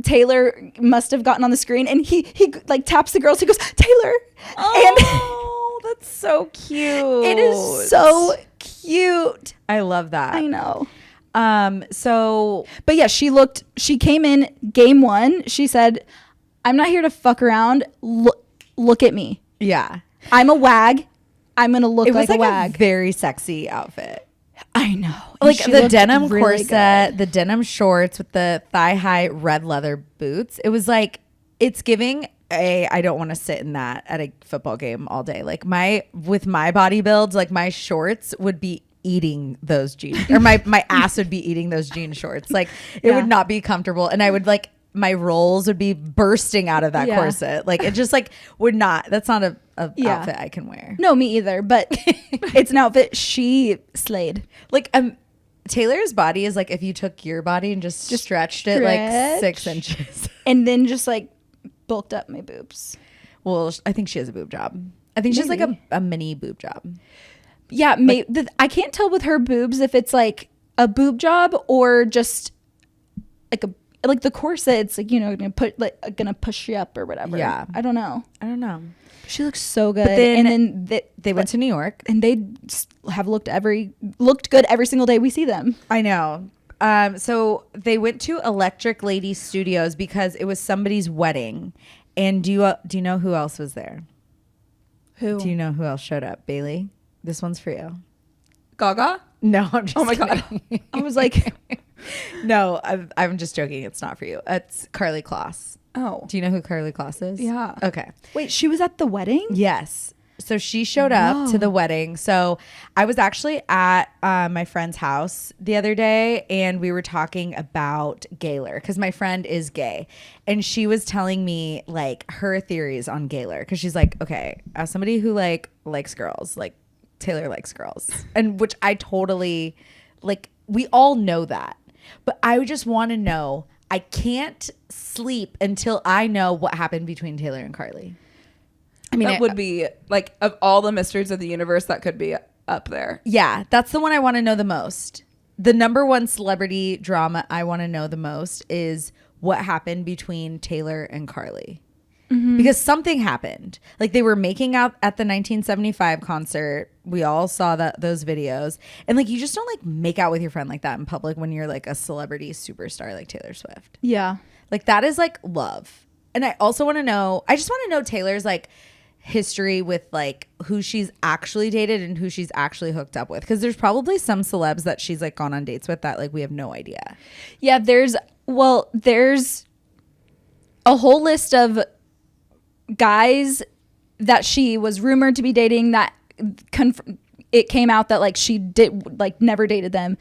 [SPEAKER 3] Taylor must have gotten on the screen and he like taps the girls. He goes, Taylor.
[SPEAKER 2] Oh, that's so cute.
[SPEAKER 3] It is so cute.
[SPEAKER 2] I love that.
[SPEAKER 3] I know.
[SPEAKER 2] But
[SPEAKER 3] yeah, she came in game 1. She said, I'm not here to fuck around. Look at me.
[SPEAKER 2] Yeah.
[SPEAKER 3] I'm a wag. I'm going to look
[SPEAKER 2] It was
[SPEAKER 3] like a wag.
[SPEAKER 2] a very sexy outfit.
[SPEAKER 3] I know.
[SPEAKER 2] Like
[SPEAKER 3] She
[SPEAKER 2] the
[SPEAKER 3] looked
[SPEAKER 2] denim
[SPEAKER 3] really
[SPEAKER 2] corset,
[SPEAKER 3] good.
[SPEAKER 2] the denim shorts with the thigh high red leather boots. It was like, it's giving I don't want to sit in that at a football game all day. Like with my body build, like my shorts would be eating those jeans, or my ass would be eating those jean shorts. Like it would not be comfortable. And I would like, my rolls would be bursting out of that corset. Like it just like would not, that's not a outfit I can wear.
[SPEAKER 3] No, me either. But it's an outfit she slayed.
[SPEAKER 2] Like Taylor's body is like if you took your body and just stretched it like 6 inches.
[SPEAKER 3] And then just like bulked up my boobs.
[SPEAKER 2] Well, I think she has a boob job. I think she's like a mini boob job.
[SPEAKER 3] Yeah, I can't tell with her boobs if it's like a boob job or just like the corset. It's like, you know, gonna push you up or whatever.
[SPEAKER 2] Yeah,
[SPEAKER 3] I don't know. She looks so good.
[SPEAKER 2] But then,
[SPEAKER 3] and then
[SPEAKER 2] they went to New York,
[SPEAKER 3] and they have looked good every single day we see them.
[SPEAKER 2] I know. So they went to Electric Lady Studios because it was somebody's wedding. And do you know who else was there?
[SPEAKER 3] Who?
[SPEAKER 2] Do you know who else showed up, Bailey? This one's for you.
[SPEAKER 4] Gaga?
[SPEAKER 2] No, I'm just.
[SPEAKER 4] Oh my
[SPEAKER 2] kidding.
[SPEAKER 4] God.
[SPEAKER 3] I was like,
[SPEAKER 2] no, I'm just joking. It's not for you. It's Carly Kloss.
[SPEAKER 4] Oh.
[SPEAKER 2] Do you know who Carly Kloss is?
[SPEAKER 4] Yeah.
[SPEAKER 2] Okay.
[SPEAKER 3] wait, she was at the wedding?
[SPEAKER 2] Yes. So she showed up to the wedding. So I was actually at my friend's house the other day, and we were talking about Gaylor because my friend is gay, and she was telling me like her theories on Gaylor because she's like, okay, as somebody who like likes girls, like Taylor likes girls, and which I totally like. We all know that, but I just want to know. I can't sleep until I know what happened between Taylor and Carly.
[SPEAKER 4] I mean, that would be like, of all the mysteries of the universe, that could be up there.
[SPEAKER 2] Yeah, that's the one I want to know the most. The number one celebrity drama I want to know the most is what happened between Taylor and Carly. Mm-hmm. Because something happened. Like they were making out at the 1975 concert. We all saw those videos. And like you just don't like make out with your friend like that in public when you're like a celebrity superstar like Taylor Swift.
[SPEAKER 3] Yeah.
[SPEAKER 2] Like that is like love. And I also want to know, I just want to know Taylor's like history with like who she's actually dated and who she's actually hooked up with, because there's probably some celebs that she's like gone on dates with that like we have no idea.
[SPEAKER 3] Yeah, there's a whole list of guys that she was rumored to be dating that it came out that like she did like never dated them.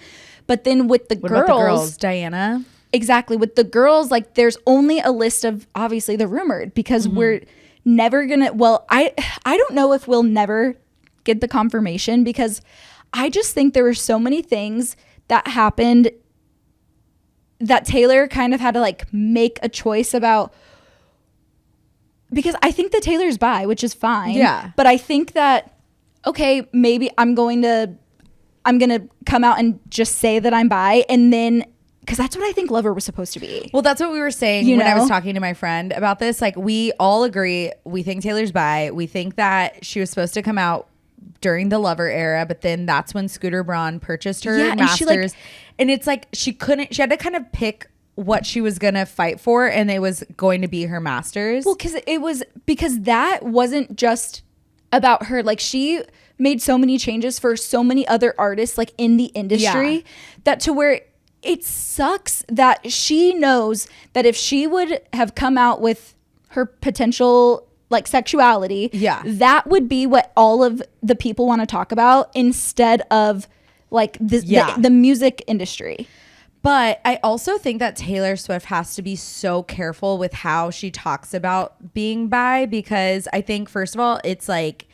[SPEAKER 3] But then with the girls,
[SPEAKER 2] Diana,
[SPEAKER 3] exactly, with the girls, like there's only a list of obviously the rumored, because we're never gonna, well, I don't know if we'll never get the confirmation, because I just think there were so many things that happened that Taylor kind of had to like make a choice about, because I think that Taylor's bi, which is fine.
[SPEAKER 2] Yeah.
[SPEAKER 3] But I think that, okay, maybe I'm going to come out and just say that I'm bi, and then, because that's what I think Lover was supposed to be.
[SPEAKER 2] well, that's what we were saying when I was talking to my friend about this. Like we all agree, we think Taylor's bi. We think that she was supposed to come out during the Lover era, but then that's when Scooter Braun purchased her masters. And it's like she had to kind of pick what she was gonna fight for, and it was going to be her masters.
[SPEAKER 3] Well, because that wasn't just about her. Like she made so many changes for so many other artists like in the industry, that to where it sucks that she knows that if she would have come out with her potential like sexuality, that would be what all of the people want to talk about instead of like the music industry.
[SPEAKER 2] But I also think that Taylor Swift has to be so careful with how she talks about being bi, because I think, first of all, it's like,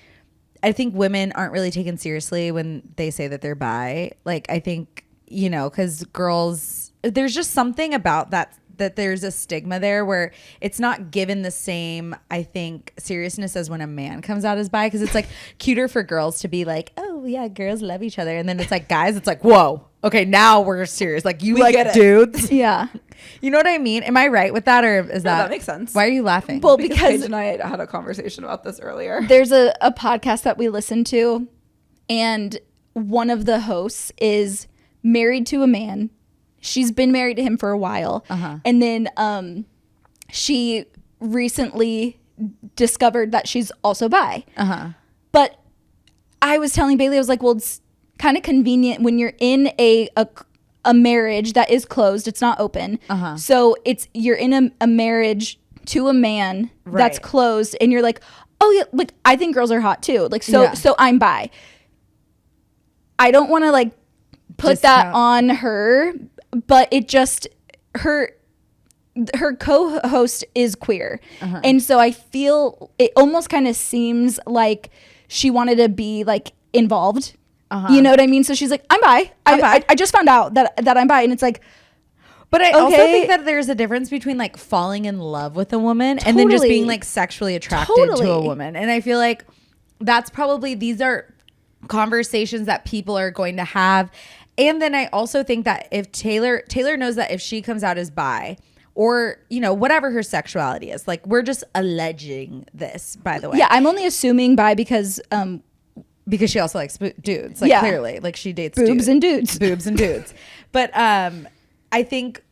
[SPEAKER 2] I think women aren't really taken seriously when they say that they're bi. Like, I think, you know, because girls, there's just something about that there's a stigma there where it's not given the same, I think, seriousness as when a man comes out as bi, because it's like cuter for girls to be like, oh yeah, girls love each other, and then it's like guys, it's like, whoa, okay, now we're serious, like we like dudes.
[SPEAKER 3] Yeah.
[SPEAKER 2] You know what I mean? Am I right with that, or is
[SPEAKER 4] that makes sense?
[SPEAKER 2] Why are you laughing?
[SPEAKER 3] Well,
[SPEAKER 4] because Paige and I had a conversation about this earlier.
[SPEAKER 3] There's a podcast that we listen to, and one of the hosts is married to a man. She's been married to him for a while. And then she recently discovered that she's also bi. But I was telling Bailey, I was like, well, kind of convenient when you're in a marriage that is closed. It's not open. So you're in a marriage to a man that's closed, and you're like, oh yeah, like I think girls are hot too. Like so I'm bi. I don't want to like put that on her, but it just her co-host is queer. And so I feel it almost kind of seems like she wanted to be like involved. You know what I mean? So she's like, I'm bi. I just found out that I'm bi. And it's like,
[SPEAKER 2] but I also think that there's a difference between like falling in love with a woman and then just being like sexually attracted to a woman. And I feel like that's probably, these are conversations that people are going to have. And then I also think that if Taylor knows that if she comes out as bi, or, you know, whatever her sexuality is, like we're just alleging this, by the way.
[SPEAKER 3] Yeah, I'm only assuming bi because
[SPEAKER 2] she also likes dudes, like clearly, like she dates
[SPEAKER 3] boobs and dudes.
[SPEAKER 2] Boobs and dudes. But I think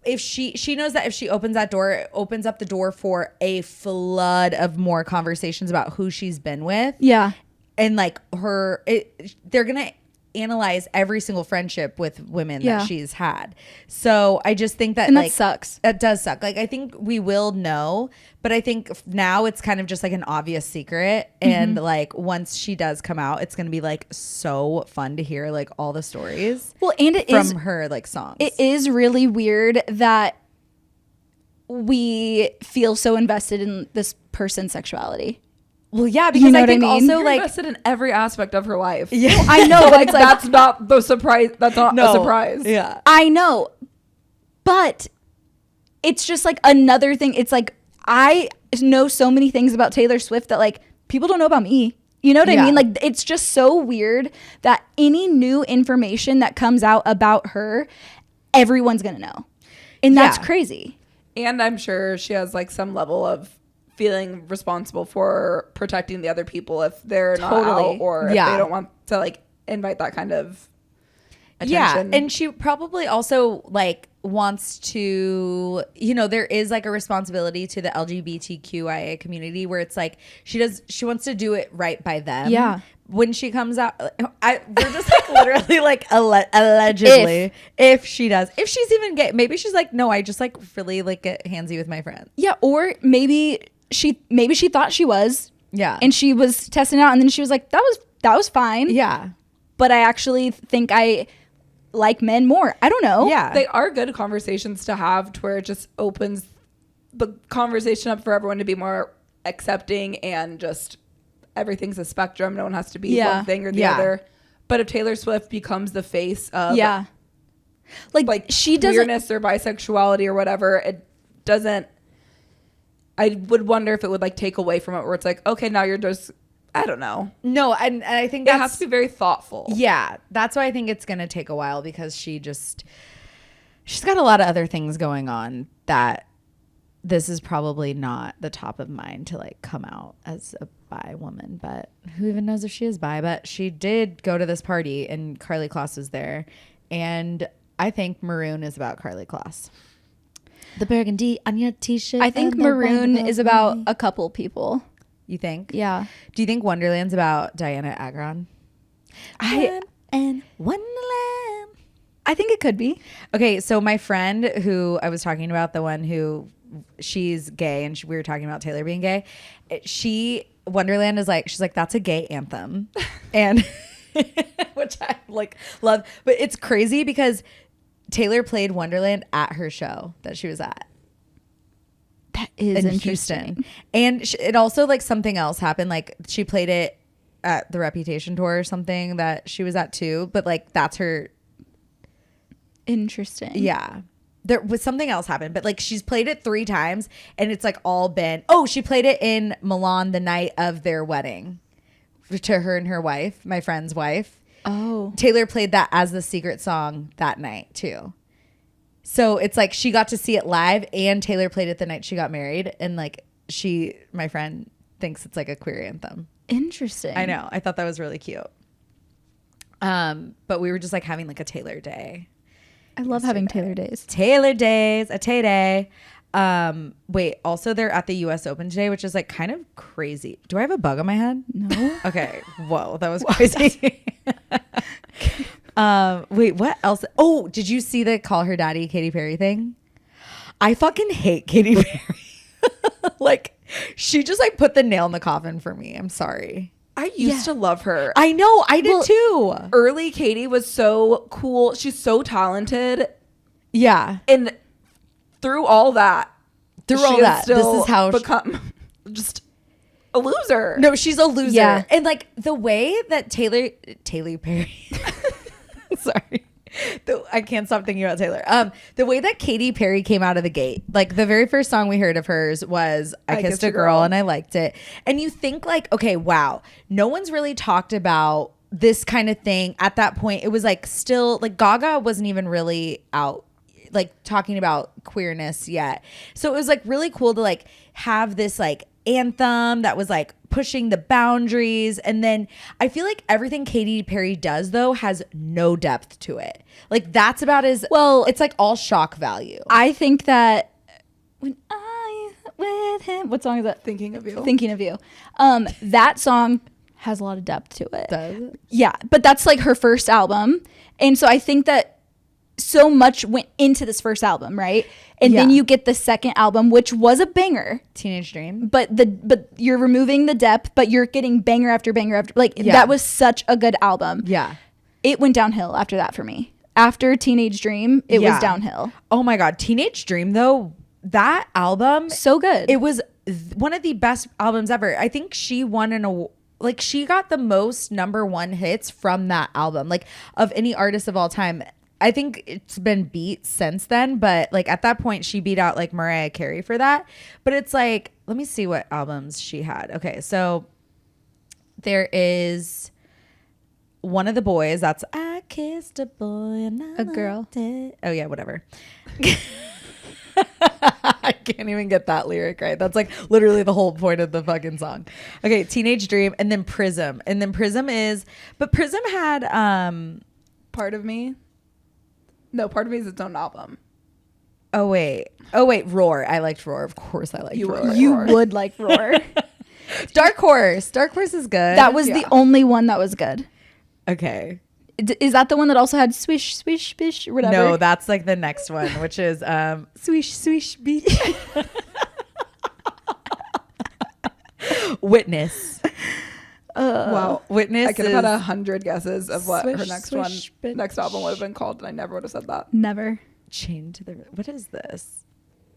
[SPEAKER 2] if she knows that if she opens that door, it opens up the door for a flood of more conversations about who she's been with.
[SPEAKER 3] Yeah.
[SPEAKER 2] And like they're going to analyze every single friendship with women that she's had. So I just think that,
[SPEAKER 3] and
[SPEAKER 2] like,
[SPEAKER 3] that sucks.
[SPEAKER 2] That does suck. Like I think we will know, but I think now it's kind of just like an obvious secret. And like once she does come out, it's going to be like so fun to hear like all the stories.
[SPEAKER 3] Well, and it
[SPEAKER 2] from
[SPEAKER 3] is
[SPEAKER 2] her like songs.
[SPEAKER 3] It is really weird that we feel so invested in this person's sexuality.
[SPEAKER 2] Well, yeah, because I think also
[SPEAKER 4] You're
[SPEAKER 2] like
[SPEAKER 4] invested in every aspect of her life.
[SPEAKER 2] Yeah,
[SPEAKER 3] I know, but it's like
[SPEAKER 4] that's not the surprise. That's not a surprise.
[SPEAKER 2] Yeah,
[SPEAKER 3] I know, but it's just like another thing. It's like I know so many things about Taylor Swift that like people don't know about me. You know what I mean? Like it's just so weird that any new information that comes out about her, everyone's gonna know, and that's crazy.
[SPEAKER 4] And I'm sure she has like some level of feeling responsible for protecting the other people if they're not out, or if they don't want to like invite that kind of attention.
[SPEAKER 2] Yeah, and she probably also like wants to, you know, there is like a responsibility to the LGBTQIA community where it's like she wants to do it right by them.
[SPEAKER 3] Yeah.
[SPEAKER 2] When she comes out, we're just like literally like allegedly if she does, if she's even gay, maybe she's like, no, I just like really like get handsy with my friends.
[SPEAKER 3] Yeah, or maybe she thought she was.
[SPEAKER 2] Yeah.
[SPEAKER 3] And she was testing out, and then she was like, that was fine.
[SPEAKER 2] Yeah.
[SPEAKER 3] But I actually think I like men more. I don't know.
[SPEAKER 2] Yeah.
[SPEAKER 4] They are good conversations to have to where it just opens the conversation up for everyone to be more accepting, and just everything's a spectrum. No one has to be one thing or the other. But if Taylor Swift becomes the face of like
[SPEAKER 3] she doesn't,
[SPEAKER 4] queerness or bisexuality or whatever, it doesn't, I would wonder if it would like take away from it, where it's like, okay, now you're just, I don't know.
[SPEAKER 2] No, and I think
[SPEAKER 4] it has to be very thoughtful.
[SPEAKER 2] Yeah, that's why I think it's gonna take a while, because she's got a lot of other things going on that this is probably not the top of mind to like come out as a bi woman. But who even knows if she is bi? But she did go to this party and Karlie Kloss was there, and I think maroon is about Karlie Kloss. The burgundy on your t-shirt.
[SPEAKER 3] I think maroon is about a couple people.
[SPEAKER 2] You think?
[SPEAKER 3] Yeah.
[SPEAKER 2] Do you think Wonderland's about Diana Agron? And Wonderland.
[SPEAKER 3] I think it could be.
[SPEAKER 2] Okay, so my friend who I was talking about, the one who she's gay, and we were talking about Taylor being gay. Wonderland is like, she's like, that's a gay anthem, and which I like love. But it's crazy because Taylor played Wonderland at her show that she was at.
[SPEAKER 3] That is
[SPEAKER 2] in
[SPEAKER 3] interesting.
[SPEAKER 2] Houston. And it also like something else happened. Like she played it at the Reputation tour or something that she was at too. But like that's her.
[SPEAKER 3] Interesting.
[SPEAKER 2] Yeah. There was something else happened, but like she's played it 3 times and it's like all been, she played it in Milan the night of their wedding to her and her wife, my friend's wife.
[SPEAKER 3] Oh.
[SPEAKER 2] Taylor played that as the secret song that night too. So it's like she got to see it live, and Taylor played it the night she got married, and like my friend thinks it's like a queer anthem.
[SPEAKER 3] Interesting.
[SPEAKER 2] I know. I thought that was really cute. But we were just like having like a Taylor day.
[SPEAKER 3] I love having Taylor days.
[SPEAKER 2] Taylor days, a Tay day. Wait, also they're at the US Open today, which is like kind of crazy. Do I have a bug on my head?
[SPEAKER 3] No.
[SPEAKER 2] Okay. Whoa, that was crazy. Wait, what else? Oh, did you see the call her daddy Katy Perry thing? I fucking hate Katy Perry. Like, she just like put the nail in the coffin for me. I'm sorry.
[SPEAKER 4] I used to love her.
[SPEAKER 2] I know, I did too.
[SPEAKER 4] Early Katy was so cool. She's so talented.
[SPEAKER 2] Yeah.
[SPEAKER 4] And through all that,
[SPEAKER 2] Through
[SPEAKER 4] she
[SPEAKER 2] all
[SPEAKER 4] has
[SPEAKER 2] that, this
[SPEAKER 4] still
[SPEAKER 2] is how
[SPEAKER 4] become just a loser.
[SPEAKER 2] No, she's a loser.
[SPEAKER 3] Yeah.
[SPEAKER 2] And like the way that Taylor Perry sorry. I can't stop thinking about Taylor. The way that Katy Perry came out of the gate, like the very first song we heard of hers was I Kissed a Girl and I liked it. And you think like, okay, wow, no one's really talked about this kind of thing at that point. It was like still like Gaga wasn't even really out like talking about queerness yet. So it was like really cool to like have this like anthem that was like pushing the boundaries. And then I feel like everything Katy Perry does though has no depth to it. Like that's about as well, it's like all shock value.
[SPEAKER 3] I think that when I with him, what song is that?
[SPEAKER 4] Thinking of You.
[SPEAKER 3] Thinking of You. That song has a lot of depth to it.
[SPEAKER 2] Does it?
[SPEAKER 3] Yeah, but that's like her first album. And so I think that so much went into this first album, right? And then
[SPEAKER 2] Yeah.
[SPEAKER 3] you get the second album, which was a banger.
[SPEAKER 2] Teenage Dream.
[SPEAKER 3] But you're removing the depth, but you're getting banger after banger after, like
[SPEAKER 2] Yeah.
[SPEAKER 3] that was such a good album.
[SPEAKER 2] Yeah.
[SPEAKER 3] It went downhill after that for me. After Teenage Dream, it was downhill.
[SPEAKER 2] Oh my God. Teenage Dream though, that album,
[SPEAKER 3] So good.
[SPEAKER 2] it was one of the best albums ever. I think she won like she got the most #1 hits from that album, like of any artist of all time. I think it's been beat since then, but like at that point she beat out like Mariah Carey for that. But it's like, let me see what albums she had. Okay, so there is One of the Boys. That's I Kissed a Boy and I
[SPEAKER 3] A Girl.
[SPEAKER 2] Loved It. Oh yeah, whatever. I can't even get that lyric right. That's like literally the whole point of the fucking song. Okay, Teenage Dream, and then Prism. And then Prism had
[SPEAKER 4] Part of Me. No, Part of Me is its own album.
[SPEAKER 2] Oh wait, Roar. I liked Roar. Of course I liked Roar.
[SPEAKER 3] You would like Roar.
[SPEAKER 2] Dark Horse is good.
[SPEAKER 3] That was the only one that was good.
[SPEAKER 2] Okay.
[SPEAKER 3] Is that the one that also had swish, swish, bish, or whatever?
[SPEAKER 2] No, that's like the next one, which is swish, swish, beach. Witness.
[SPEAKER 4] Wow.
[SPEAKER 2] Witness.
[SPEAKER 4] I could
[SPEAKER 2] is
[SPEAKER 4] have had 100 guesses of what her
[SPEAKER 3] Swish,
[SPEAKER 4] next
[SPEAKER 3] swish, bitch.
[SPEAKER 4] next album would have been called, and I never would have said that.
[SPEAKER 3] Never.
[SPEAKER 2] Chained to the. What is this?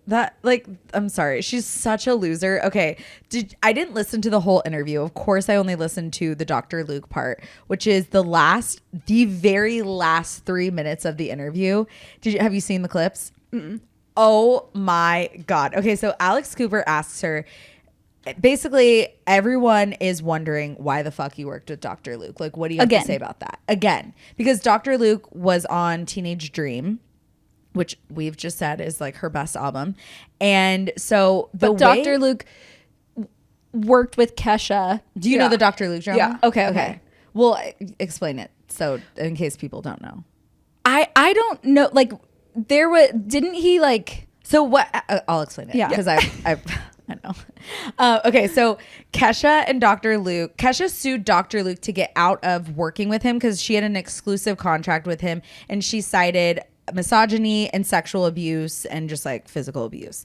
[SPEAKER 2] That like, I'm sorry, she's such a loser. Okay, I didn't listen to the whole interview. Of course, I only listened to the Dr. Luke part, which is the very last 3 minutes of the interview. Have you seen the clips? Mm-mm. Oh my God. Okay, so Alex Cooper asks her. Basically, everyone is wondering why the fuck you worked with Dr. Luke. Like, what do you have to say about that? Again, because Dr. Luke was on Teenage Dream, which we've just said is like her best album. And so
[SPEAKER 3] Dr. Luke worked with Kesha.
[SPEAKER 2] Do you know the Dr. Luke drama?
[SPEAKER 3] Yeah. Okay.
[SPEAKER 2] Well, explain it. So in case people don't know.
[SPEAKER 3] I don't know. Like didn't he like,
[SPEAKER 2] so what, I'll explain it.
[SPEAKER 3] Yeah.
[SPEAKER 2] Because I know. Okay, so Kesha sued Dr. Luke to get out of working with him because she had an exclusive contract with him, and she cited misogyny and sexual abuse and just like physical abuse.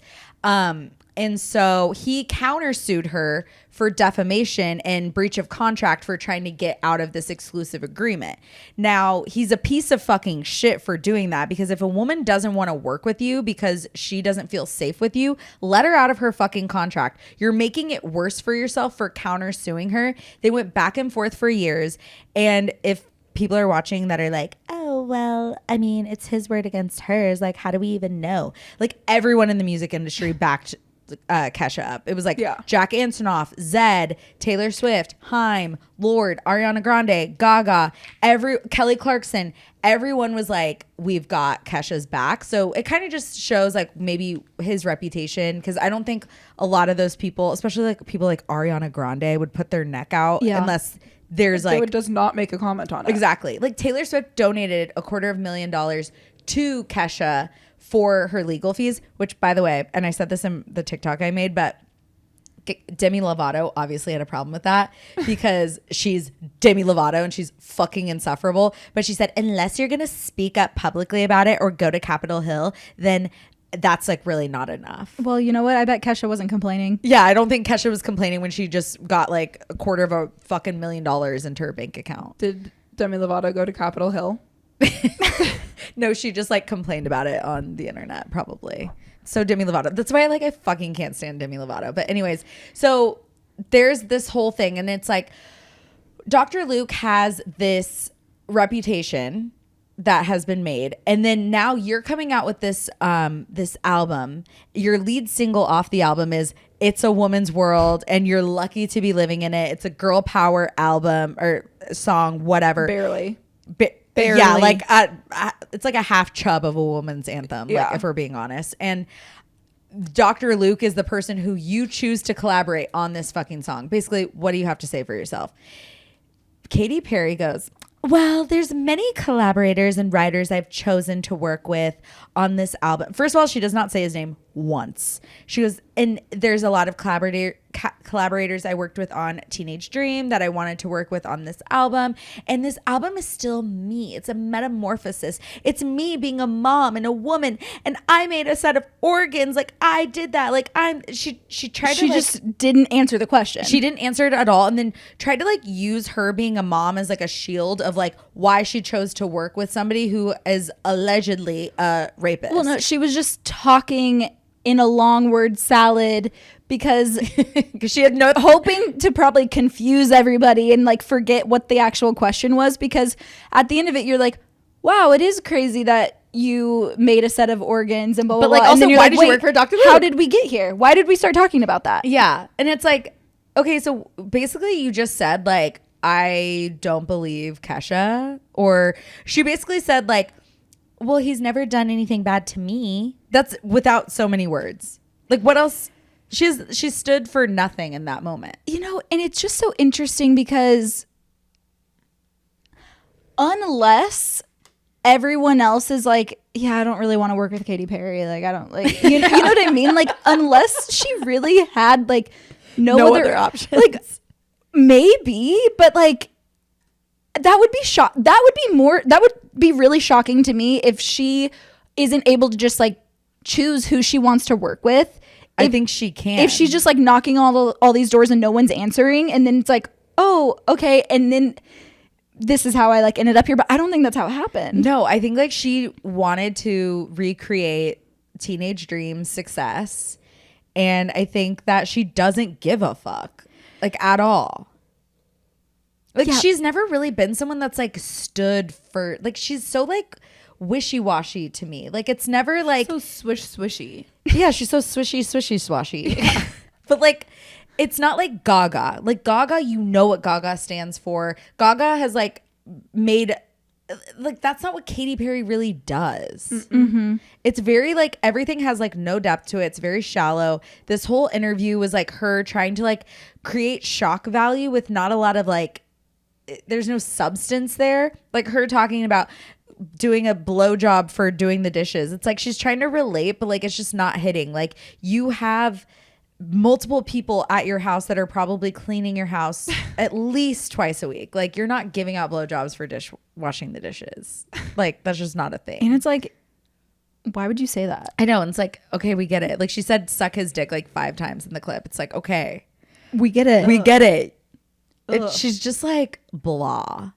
[SPEAKER 2] And so he countersued her for defamation and breach of contract for trying to get out of this exclusive agreement. Now, he's a piece of fucking shit for doing that, because if a woman doesn't want to work with you because she doesn't feel safe with you, let her out of her fucking contract. You're making it worse for yourself for countersuing her. They went back and forth for years. And if people are watching that are like, oh, well, I mean, it's his word against hers. Like, how do we even know? Like, everyone in the music industry backed Kesha up. It was like Jack Antonoff, Zedd, Taylor Swift, Haim, Lorde, Ariana Grande, Gaga, Kelly Clarkson. Everyone was like, we've got Kesha's back. So it kind of just shows like maybe his reputation, because I don't think a lot of those people, especially like people like Ariana Grande, would put their neck out unless there's like,
[SPEAKER 4] so it does not make a comment on it.
[SPEAKER 2] Exactly. Like Taylor Swift donated $250,000 to Kesha for her legal fees, which, by the way, and I said this in the TikTok I made, but Demi Lovato obviously had a problem with that because she's Demi Lovato and she's fucking insufferable. But she said, unless you're going to speak up publicly about it or go to Capitol Hill, then that's like really not enough.
[SPEAKER 3] Well, you know what? I bet Kesha wasn't complaining.
[SPEAKER 2] Yeah, I don't think Kesha was complaining when she just got like $250,000 into her bank account.
[SPEAKER 4] Did Demi Lovato go to Capitol Hill?
[SPEAKER 2] No, she just like complained about it on the internet probably. So Demi Lovato. That's why I fucking can't stand Demi Lovato. But anyways, so there's this whole thing and it's like Dr. Luke has this reputation that has been made, and then now you're coming out with this this album. Your lead single off the album is It's a Woman's World and you're lucky to be living in it. It's a girl power album or song, whatever.
[SPEAKER 4] Barely.
[SPEAKER 2] Barely. Yeah, like it's like a half chub of a woman's anthem,
[SPEAKER 4] Yeah.
[SPEAKER 2] like if we're being honest. And Dr. Luke is the person who you choose to collaborate on this fucking song. Basically, what do you have to say for yourself? Katy Perry goes, well, there's many collaborators and writers I've chosen to work with on this album. First of all, she does not say his name once. She goes, and there's a lot of collaborators I worked with on Teenage Dream that I wanted to work with on this album. And this album is still me. It's a metamorphosis. It's me being a mom and a woman. And I made a set of organs. Like I did that. Like she tried to
[SPEAKER 3] She just didn't answer the question.
[SPEAKER 2] She didn't answer it at all, and then tried to like use her being a mom as like a shield of like why she chose to work with somebody who is allegedly a rapist.
[SPEAKER 3] Well, no, she was just talking in a long word salad because
[SPEAKER 2] she had no
[SPEAKER 3] hoping to probably confuse everybody and like forget what the actual question was, because at the end of it you're like, wow, it is crazy that you made a set of organs and blah blah
[SPEAKER 2] But like
[SPEAKER 3] blah.
[SPEAKER 2] also,
[SPEAKER 3] And then
[SPEAKER 2] why
[SPEAKER 3] like,
[SPEAKER 2] did you work for Dr. Luke?
[SPEAKER 3] How did we get here? Why did we start talking about that?
[SPEAKER 2] Yeah, and it's like, okay, so basically you just said like I don't believe Kesha, or she basically said like, well, he's never done anything bad to me. That's without so many words. Like what else? She stood for nothing in that moment.
[SPEAKER 3] You know, and it's just so interesting because unless everyone else is like, yeah, I don't really want to work with Katy Perry. Like, I don't like, you know what I mean? Like, unless she really had like no other
[SPEAKER 2] options.
[SPEAKER 3] Like, maybe, but like, that would be really shocking to me if she isn't able to just like choose who she wants to work with.
[SPEAKER 2] I think she can.
[SPEAKER 3] If she's just like knocking all these doors and no one's answering, and then it's like, oh, okay, and then this is how I like ended up here. But I don't think that's how it happened.
[SPEAKER 2] No, I think like she wanted to recreate Teenage Dream's success, and I think that she doesn't give a fuck like at all. Like she's never really been someone that's like stood for, like she's so like wishy-washy to me. Like it's never like
[SPEAKER 4] so swishy.
[SPEAKER 2] Yeah, she's so swishy swashy. Yeah. But like it's not like Gaga. Like Gaga, you know what Gaga stands for. Gaga has like made, like that's not what Katy Perry really does.
[SPEAKER 3] Mm-hmm.
[SPEAKER 2] It's very like everything has like no depth to it. It's very shallow. This whole interview was like her trying to like create shock value with not a lot of like, there's no substance there. Like her talking about doing a blowjob for doing the dishes. It's like she's trying to relate, but like it's just not hitting. Like you have multiple people at your house that are probably cleaning your house at least twice a week. Like you're not giving out blowjobs for washing the dishes. Like that's just not a thing.
[SPEAKER 3] And it's like, why would you say that?
[SPEAKER 2] I know. And it's like, okay, we get it. Like she said, suck his dick like 5 times in the clip. It's like, okay,
[SPEAKER 3] We get it.
[SPEAKER 2] we get it. She's just like blah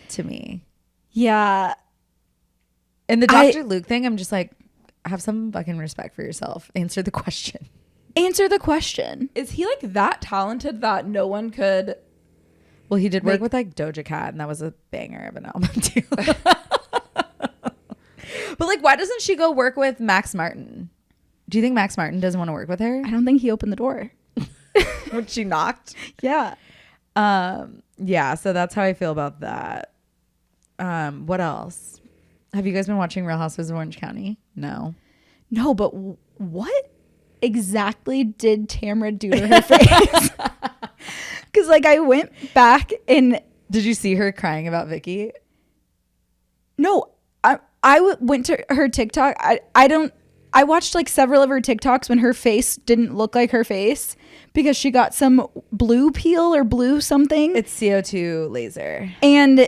[SPEAKER 2] to me.
[SPEAKER 3] Yeah.
[SPEAKER 2] And the Dr. Luke thing, I'm just like, have some fucking respect for yourself. Answer the question.
[SPEAKER 3] Answer the question.
[SPEAKER 4] Is he like that talented that no one could?
[SPEAKER 2] Well, he did work with like Doja Cat, and that was a banger of an album too. But like, why doesn't she go work with Max Martin? Do you think Max Martin doesn't want to work with her?
[SPEAKER 3] I don't think he opened the door.
[SPEAKER 2] When she knocked?
[SPEAKER 3] Yeah.
[SPEAKER 2] Yeah, so that's how I feel about that. What else? Have you guys been watching Real Housewives of Orange County? No.
[SPEAKER 3] No, but what exactly did Tamra do to her face? Because like I went back and
[SPEAKER 2] Did you see her crying about Vicky?
[SPEAKER 3] no, I went to her TikTok. I watched like several of her TikToks when her face didn't look like her face because she got some blue peel or blue something.
[SPEAKER 2] It's CO2 laser.
[SPEAKER 3] And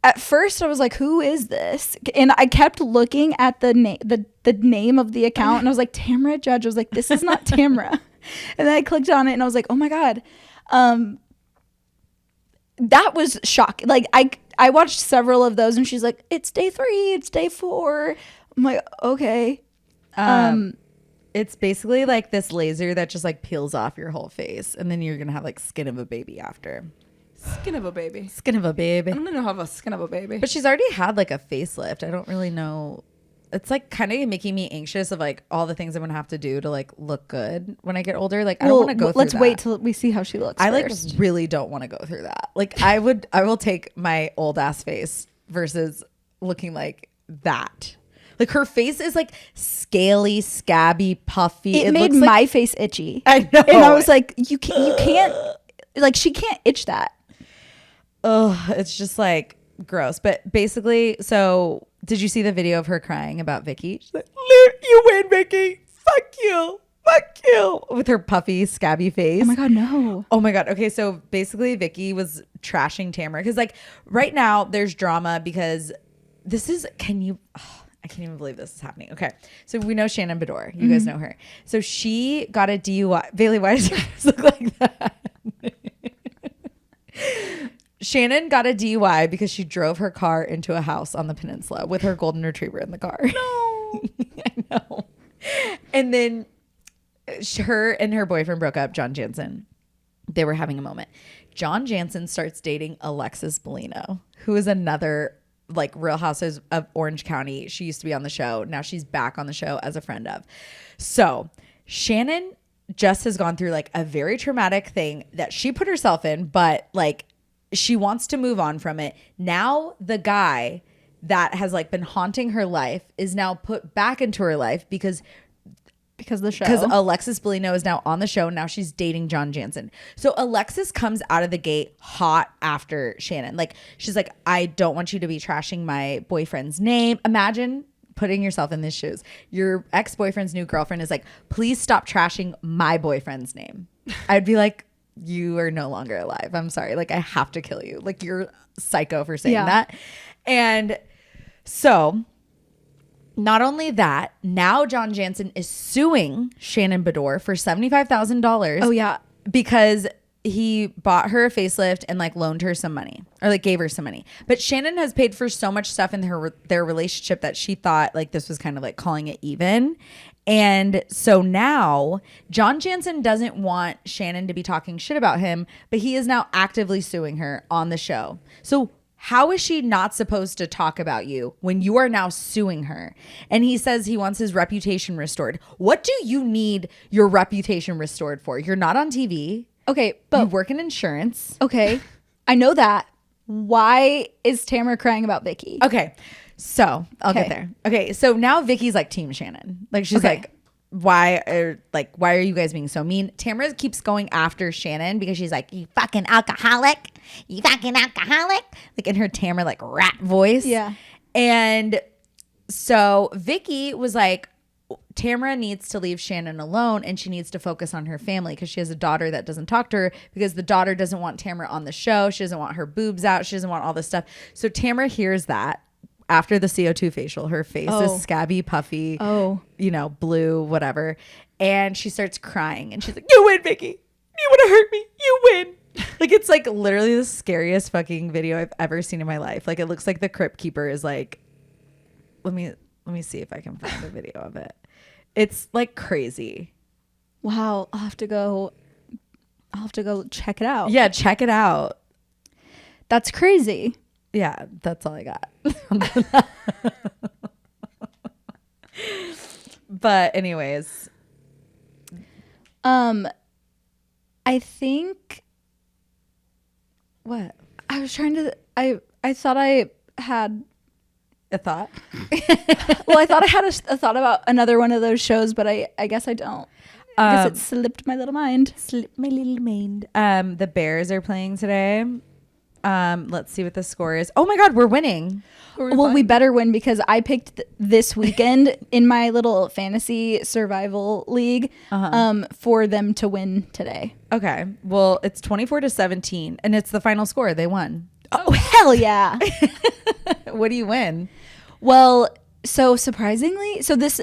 [SPEAKER 3] at first I was like, who is this? And I kept looking at the name of the account and I was like, Tamra Judge. I was like, this is not Tamra. And then I clicked on it and I was like, oh my God. That was shocking. Like I watched several of those and she's like, it's day 3, it's day 4. I'm like, okay.
[SPEAKER 2] It's basically like this laser that just like peels off your whole face and then you're gonna have like skin of a baby after.
[SPEAKER 4] Skin of a baby.
[SPEAKER 2] Skin of a baby.
[SPEAKER 4] I'm gonna have a skin of a baby.
[SPEAKER 2] But she's already had like a facelift. I don't really know. It's like kind of making me anxious of like all the things I'm gonna have to do to like look good when I get older. Like I don't want to go through
[SPEAKER 3] let's
[SPEAKER 2] that.
[SPEAKER 3] wait till we see how she looks
[SPEAKER 2] I like
[SPEAKER 3] first.
[SPEAKER 2] really don't want to go through that. Like I will take my old ass face versus looking like that. Like her face is like scaly, scabby, puffy.
[SPEAKER 3] It made
[SPEAKER 2] looks
[SPEAKER 3] my
[SPEAKER 2] like,
[SPEAKER 3] face itchy.
[SPEAKER 2] I know.
[SPEAKER 3] And I was like, you can't like she can't itch that.
[SPEAKER 2] Oh, it's just like gross. But basically, so did you see the video of her crying about Vicky? She's like, you win, Vicky. Fuck you. Fuck you. With her puffy, scabby face.
[SPEAKER 3] Oh my God, no.
[SPEAKER 2] Oh my God. Okay. So basically Vicky was trashing Tamara. Cause like right now there's drama because this is, I can't even believe this is happening. Okay. So we know Shannon Bedore. You guys know her. So she got a DUI. Bailey, why does your face look like that? Shannon got a DUI because she drove her car into a house on the peninsula with her golden retriever in the car. No. I know. And then her and her boyfriend broke up, John Jansen. They were having a moment. John Jansen starts dating Alexis Bellino, who is another like Real Housewives of Orange County. She used to be on the show. Now she's back on the show as a friend of. So Shannon just has gone through like a very traumatic thing that she put herself in, but like she wants to move on from it. Now the guy that has like been haunting her life is now put back into her life because
[SPEAKER 3] the show.
[SPEAKER 2] Because Alexis Bellino is now on the show. Now she's dating John Jansen. So Alexis comes out of the gate hot after Shannon. Like she's like, I don't want you to be trashing my boyfriend's name. Imagine putting yourself in these shoes. Your ex-boyfriend's new girlfriend is like, please stop trashing my boyfriend's name. I'd be like, you are no longer alive. I'm sorry. Like I have to kill you. Like you're psycho for saying that. And so not only that, now John Jansen is suing Shannon Bedore for $75,000.
[SPEAKER 3] Oh yeah.
[SPEAKER 2] Because he bought her a facelift and like loaned her some money or like gave her some money. But Shannon has paid for so much stuff in their relationship that she thought like this was kind of like calling it even. And so now John Jansen doesn't want Shannon to be talking shit about him, but he is now actively suing her on the show. So how is she not supposed to talk about you when you are now suing her? And he says he wants his reputation restored. What do you need your reputation restored for? You're not on TV.
[SPEAKER 3] Okay, but
[SPEAKER 2] You work in insurance.
[SPEAKER 3] okay, I know that. Why is Tamara crying about Vicky?
[SPEAKER 2] Okay, so I'll get
[SPEAKER 3] Okay.
[SPEAKER 2] there. Okay, so now Vicky's like Team Shannon. Like she's
[SPEAKER 3] Okay.
[SPEAKER 2] like, why are you guys being so mean? Tamara keeps going after Shannon because she's like, you fucking alcoholic. You fucking alcoholic. Like in her Tamara like rat voice.
[SPEAKER 3] Yeah.
[SPEAKER 2] And so Vicky was like, Tamara needs to leave Shannon alone and she needs to focus on her family because she has a daughter that doesn't talk to her because the daughter doesn't want Tamara on the show. She doesn't want her boobs out. She doesn't want all this stuff. So Tamara hears that after the CO2 facial. Her face is scabby, puffy, blue, whatever. And she starts crying and she's like, you win, Vicky. You want to hurt me. You win. Like it's like literally the scariest fucking video I've ever seen in my life. Like it looks like the Crypt Keeper is like, let me see if I can find a video of it. It's like crazy.
[SPEAKER 3] Wow, I'll have to go check it out.
[SPEAKER 2] Yeah, check it out.
[SPEAKER 3] That's crazy.
[SPEAKER 2] Yeah, that's all I got. But anyways,
[SPEAKER 3] I think
[SPEAKER 2] what?
[SPEAKER 3] I was trying to I thought I had
[SPEAKER 2] A thought?
[SPEAKER 3] well, I thought I had a thought about another one of those shows, but I guess I don't. I guess it slipped my little mind.
[SPEAKER 2] Slip my little mind. The Bears are playing today. Let's see what the score is. Oh my God, we're winning.
[SPEAKER 3] Well, we better win because I picked this weekend in my little fantasy survival league for them to win today.
[SPEAKER 2] Okay. Well, it's 24-17 and it's the final score. They won.
[SPEAKER 3] Oh, hell yeah.
[SPEAKER 2] What do you win?
[SPEAKER 3] Well, so surprisingly, so this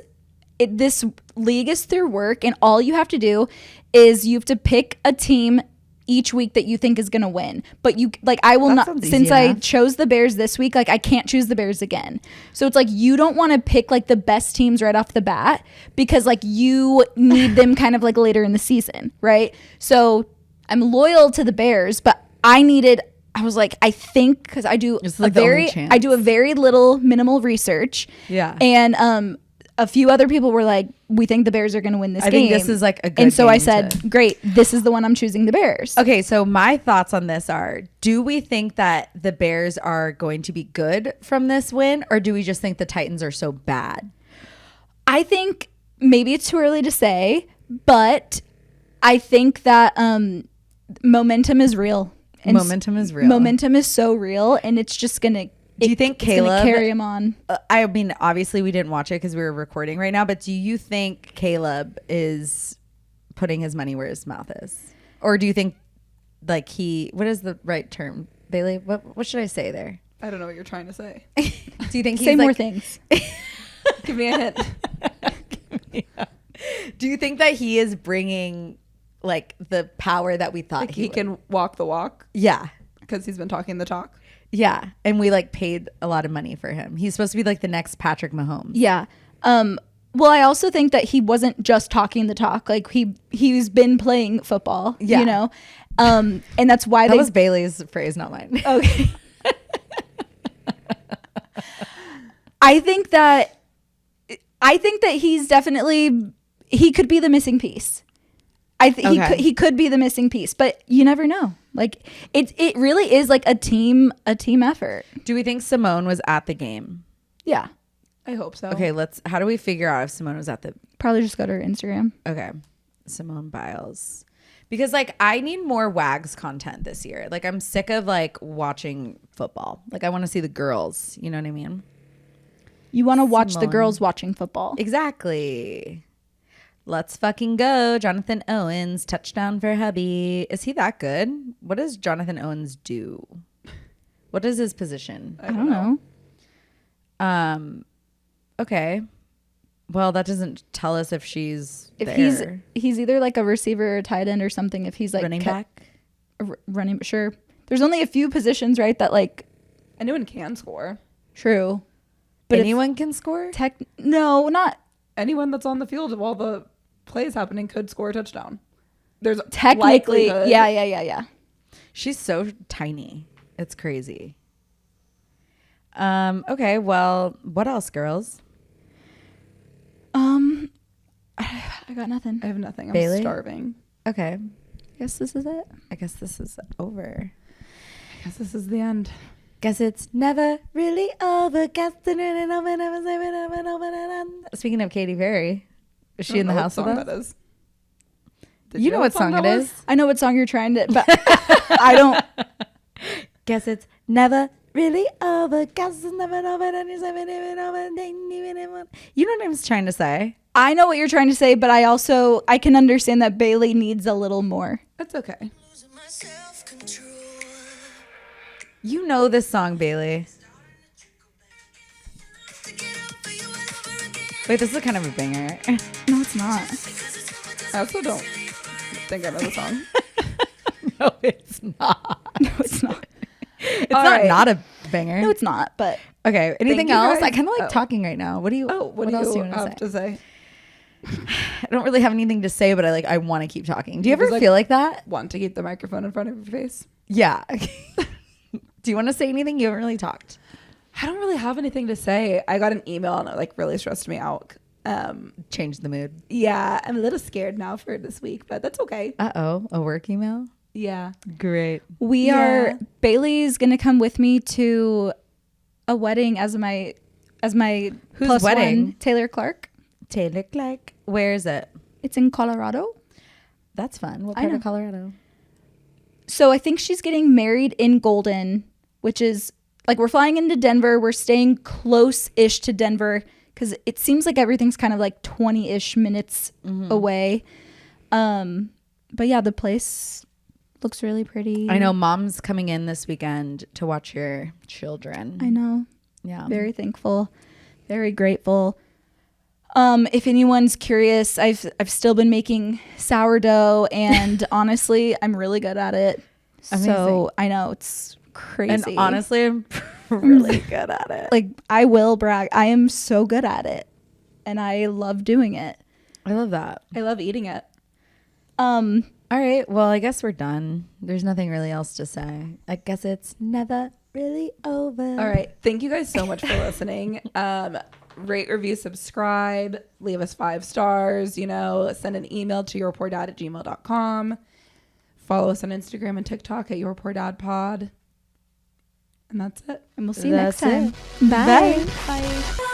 [SPEAKER 3] league is through work, and all you have to do is you have to pick a team each week that you think is going to win. But you I will not, since I chose the Bears this week, I can't choose the Bears again. So it's you don't want to pick the best teams right off the bat because you need them kind of later in the season, right? So I'm loyal to the Bears, but I was I think because I do a very little minimal research.
[SPEAKER 2] Yeah.
[SPEAKER 3] And a few other people were we think the Bears are going to win this game.
[SPEAKER 2] I think this is a good
[SPEAKER 3] And so
[SPEAKER 2] game
[SPEAKER 3] I said, great, this is the one I'm choosing, the Bears.
[SPEAKER 2] Okay, so my thoughts on this are, do we think that the Bears are going to be good from this win, or do we just think the Titans are so bad?
[SPEAKER 3] I think maybe it's too early to say, but I think that momentum is real. And
[SPEAKER 2] momentum is real.
[SPEAKER 3] Momentum is so real, and it's just going to...
[SPEAKER 2] Do you think Caleb
[SPEAKER 3] carry him on?
[SPEAKER 2] I mean, obviously we didn't watch it because we were recording right now, but do you think Caleb is putting his money where his mouth is? Or do you think what is the right term? Bailey, what should I say there?
[SPEAKER 4] I don't know what you're trying to say.
[SPEAKER 2] Do you think he's
[SPEAKER 3] say more things?
[SPEAKER 4] Give me a hint.
[SPEAKER 2] Do you think that he is bringing the power that we thought
[SPEAKER 4] he can walk the walk?
[SPEAKER 2] Yeah.
[SPEAKER 4] Because he's been talking the talk.
[SPEAKER 2] Yeah, and we paid a lot of money for him. He's supposed to be the next Patrick Mahomes.
[SPEAKER 3] Yeah. Well, I also think that he wasn't just talking the talk. He's been playing football.
[SPEAKER 2] Yeah.
[SPEAKER 3] You know, and that's why
[SPEAKER 2] that was Bailey's phrase, not mine.
[SPEAKER 3] Okay. I think that he's definitely he could be the missing piece. He could be the missing piece, but you never know. It really is a team effort.
[SPEAKER 2] Do we think Simone was at the game?
[SPEAKER 3] Yeah,
[SPEAKER 4] I hope so.
[SPEAKER 2] Okay, how do we figure out if Simone was at the...
[SPEAKER 3] Probably just go to her Instagram.
[SPEAKER 2] Okay, Simone Biles. Because I need more WAGs content this year. I'm sick of watching football. I want to see the girls. You know what I mean?
[SPEAKER 3] You want to watch the girls watching football.
[SPEAKER 2] Exactly. Let's fucking go. Jonathan Owens, touchdown for hubby. Is he that good? What does Jonathan Owens do? What is his position?
[SPEAKER 3] I don't know.
[SPEAKER 2] Okay. Well, that doesn't tell us if she's there.
[SPEAKER 3] He's either a receiver or tight end or something. If he's
[SPEAKER 2] running back?
[SPEAKER 3] Running, sure. There's only a few positions, right, that
[SPEAKER 4] anyone can score.
[SPEAKER 3] True.
[SPEAKER 2] But anyone can score?
[SPEAKER 3] No, not...
[SPEAKER 4] Anyone that's on the field while the play is happening could score a touchdown. There's
[SPEAKER 3] technically, yeah.
[SPEAKER 2] She's so tiny. It's crazy. Okay, well, what else, girls?
[SPEAKER 3] I got nothing.
[SPEAKER 4] I have nothing. I'm
[SPEAKER 2] Bailey?
[SPEAKER 4] Starving.
[SPEAKER 2] Okay.
[SPEAKER 3] I guess this is it.
[SPEAKER 2] I guess this is over.
[SPEAKER 4] I guess this is the end.
[SPEAKER 2] Guess it's never really over. Speaking of Katy Perry, is she in the house with us?
[SPEAKER 4] That is.
[SPEAKER 2] You know what song it is?
[SPEAKER 3] I know what song you're trying to, but I don't.
[SPEAKER 2] Guess it's never really over. Guess it's never over. You know what I'm trying to say?
[SPEAKER 3] I know what you're trying to say, but I can understand that Bailey needs a little more.
[SPEAKER 4] That's okay.
[SPEAKER 2] You know this song, Bailey. Wait, this is kind of a banger.
[SPEAKER 3] No, it's not.
[SPEAKER 4] I also don't think I know the song.
[SPEAKER 2] No, it's not.
[SPEAKER 3] No, it's not.
[SPEAKER 2] It's not a banger.
[SPEAKER 3] No, it's not. But
[SPEAKER 2] okay, anything
[SPEAKER 4] you,
[SPEAKER 2] else?
[SPEAKER 4] guys.
[SPEAKER 2] I kind of like talking right now. What do you?
[SPEAKER 4] What
[SPEAKER 2] else
[SPEAKER 4] do you
[SPEAKER 2] want
[SPEAKER 4] have to say?
[SPEAKER 2] I don't really have anything to say, but I want to keep talking. Do you ever feel like that?
[SPEAKER 4] Want to keep the microphone in front of your face?
[SPEAKER 2] Yeah. Do you want to say anything? You haven't really talked.
[SPEAKER 4] I don't really have anything to say. I got an email and it really stressed me out.
[SPEAKER 2] Changed the mood.
[SPEAKER 4] Yeah, I'm a little scared now for this week, but that's okay.
[SPEAKER 2] Uh-oh, a work email?
[SPEAKER 4] Yeah.
[SPEAKER 2] Great.
[SPEAKER 3] Bailey's gonna come with me to a wedding as my
[SPEAKER 2] Whose
[SPEAKER 3] plus
[SPEAKER 2] wedding?
[SPEAKER 3] one, Taylor Clark.
[SPEAKER 2] Taylor Clark. Where is it?
[SPEAKER 3] It's in Colorado.
[SPEAKER 2] That's fun. What part of Colorado?
[SPEAKER 3] So I think she's getting married in Golden, which is like we're flying into Denver. We're staying close-ish to Denver because it seems like everything's kind of like 20-ish minutes away. But yeah, the place looks really pretty.
[SPEAKER 2] I know mom's coming in this weekend to watch your children.
[SPEAKER 3] I know.
[SPEAKER 2] Yeah.
[SPEAKER 3] Very thankful. Very grateful. If anyone's curious, I've still been making sourdough, and honestly, I'm really good at it.
[SPEAKER 2] Amazing.
[SPEAKER 3] So I know it's crazy.
[SPEAKER 2] And honestly, I'm really good at it.
[SPEAKER 3] Like, I will brag. I am so good at it, and I love doing it.
[SPEAKER 2] I love that.
[SPEAKER 4] I love eating it.
[SPEAKER 2] All right. Well, I guess we're done. There's nothing really else to say. I guess it's never really over.
[SPEAKER 4] All right. Thank you guys so much for listening. Rate, review, subscribe, leave us 5 stars, send an email to yourpoordad@gmail.com. Follow us on Instagram and TikTok at yourpoordadpod. And that's it.
[SPEAKER 3] And we'll see you next
[SPEAKER 2] That's
[SPEAKER 3] time.
[SPEAKER 2] it.
[SPEAKER 3] Bye.
[SPEAKER 2] Bye.
[SPEAKER 3] Bye.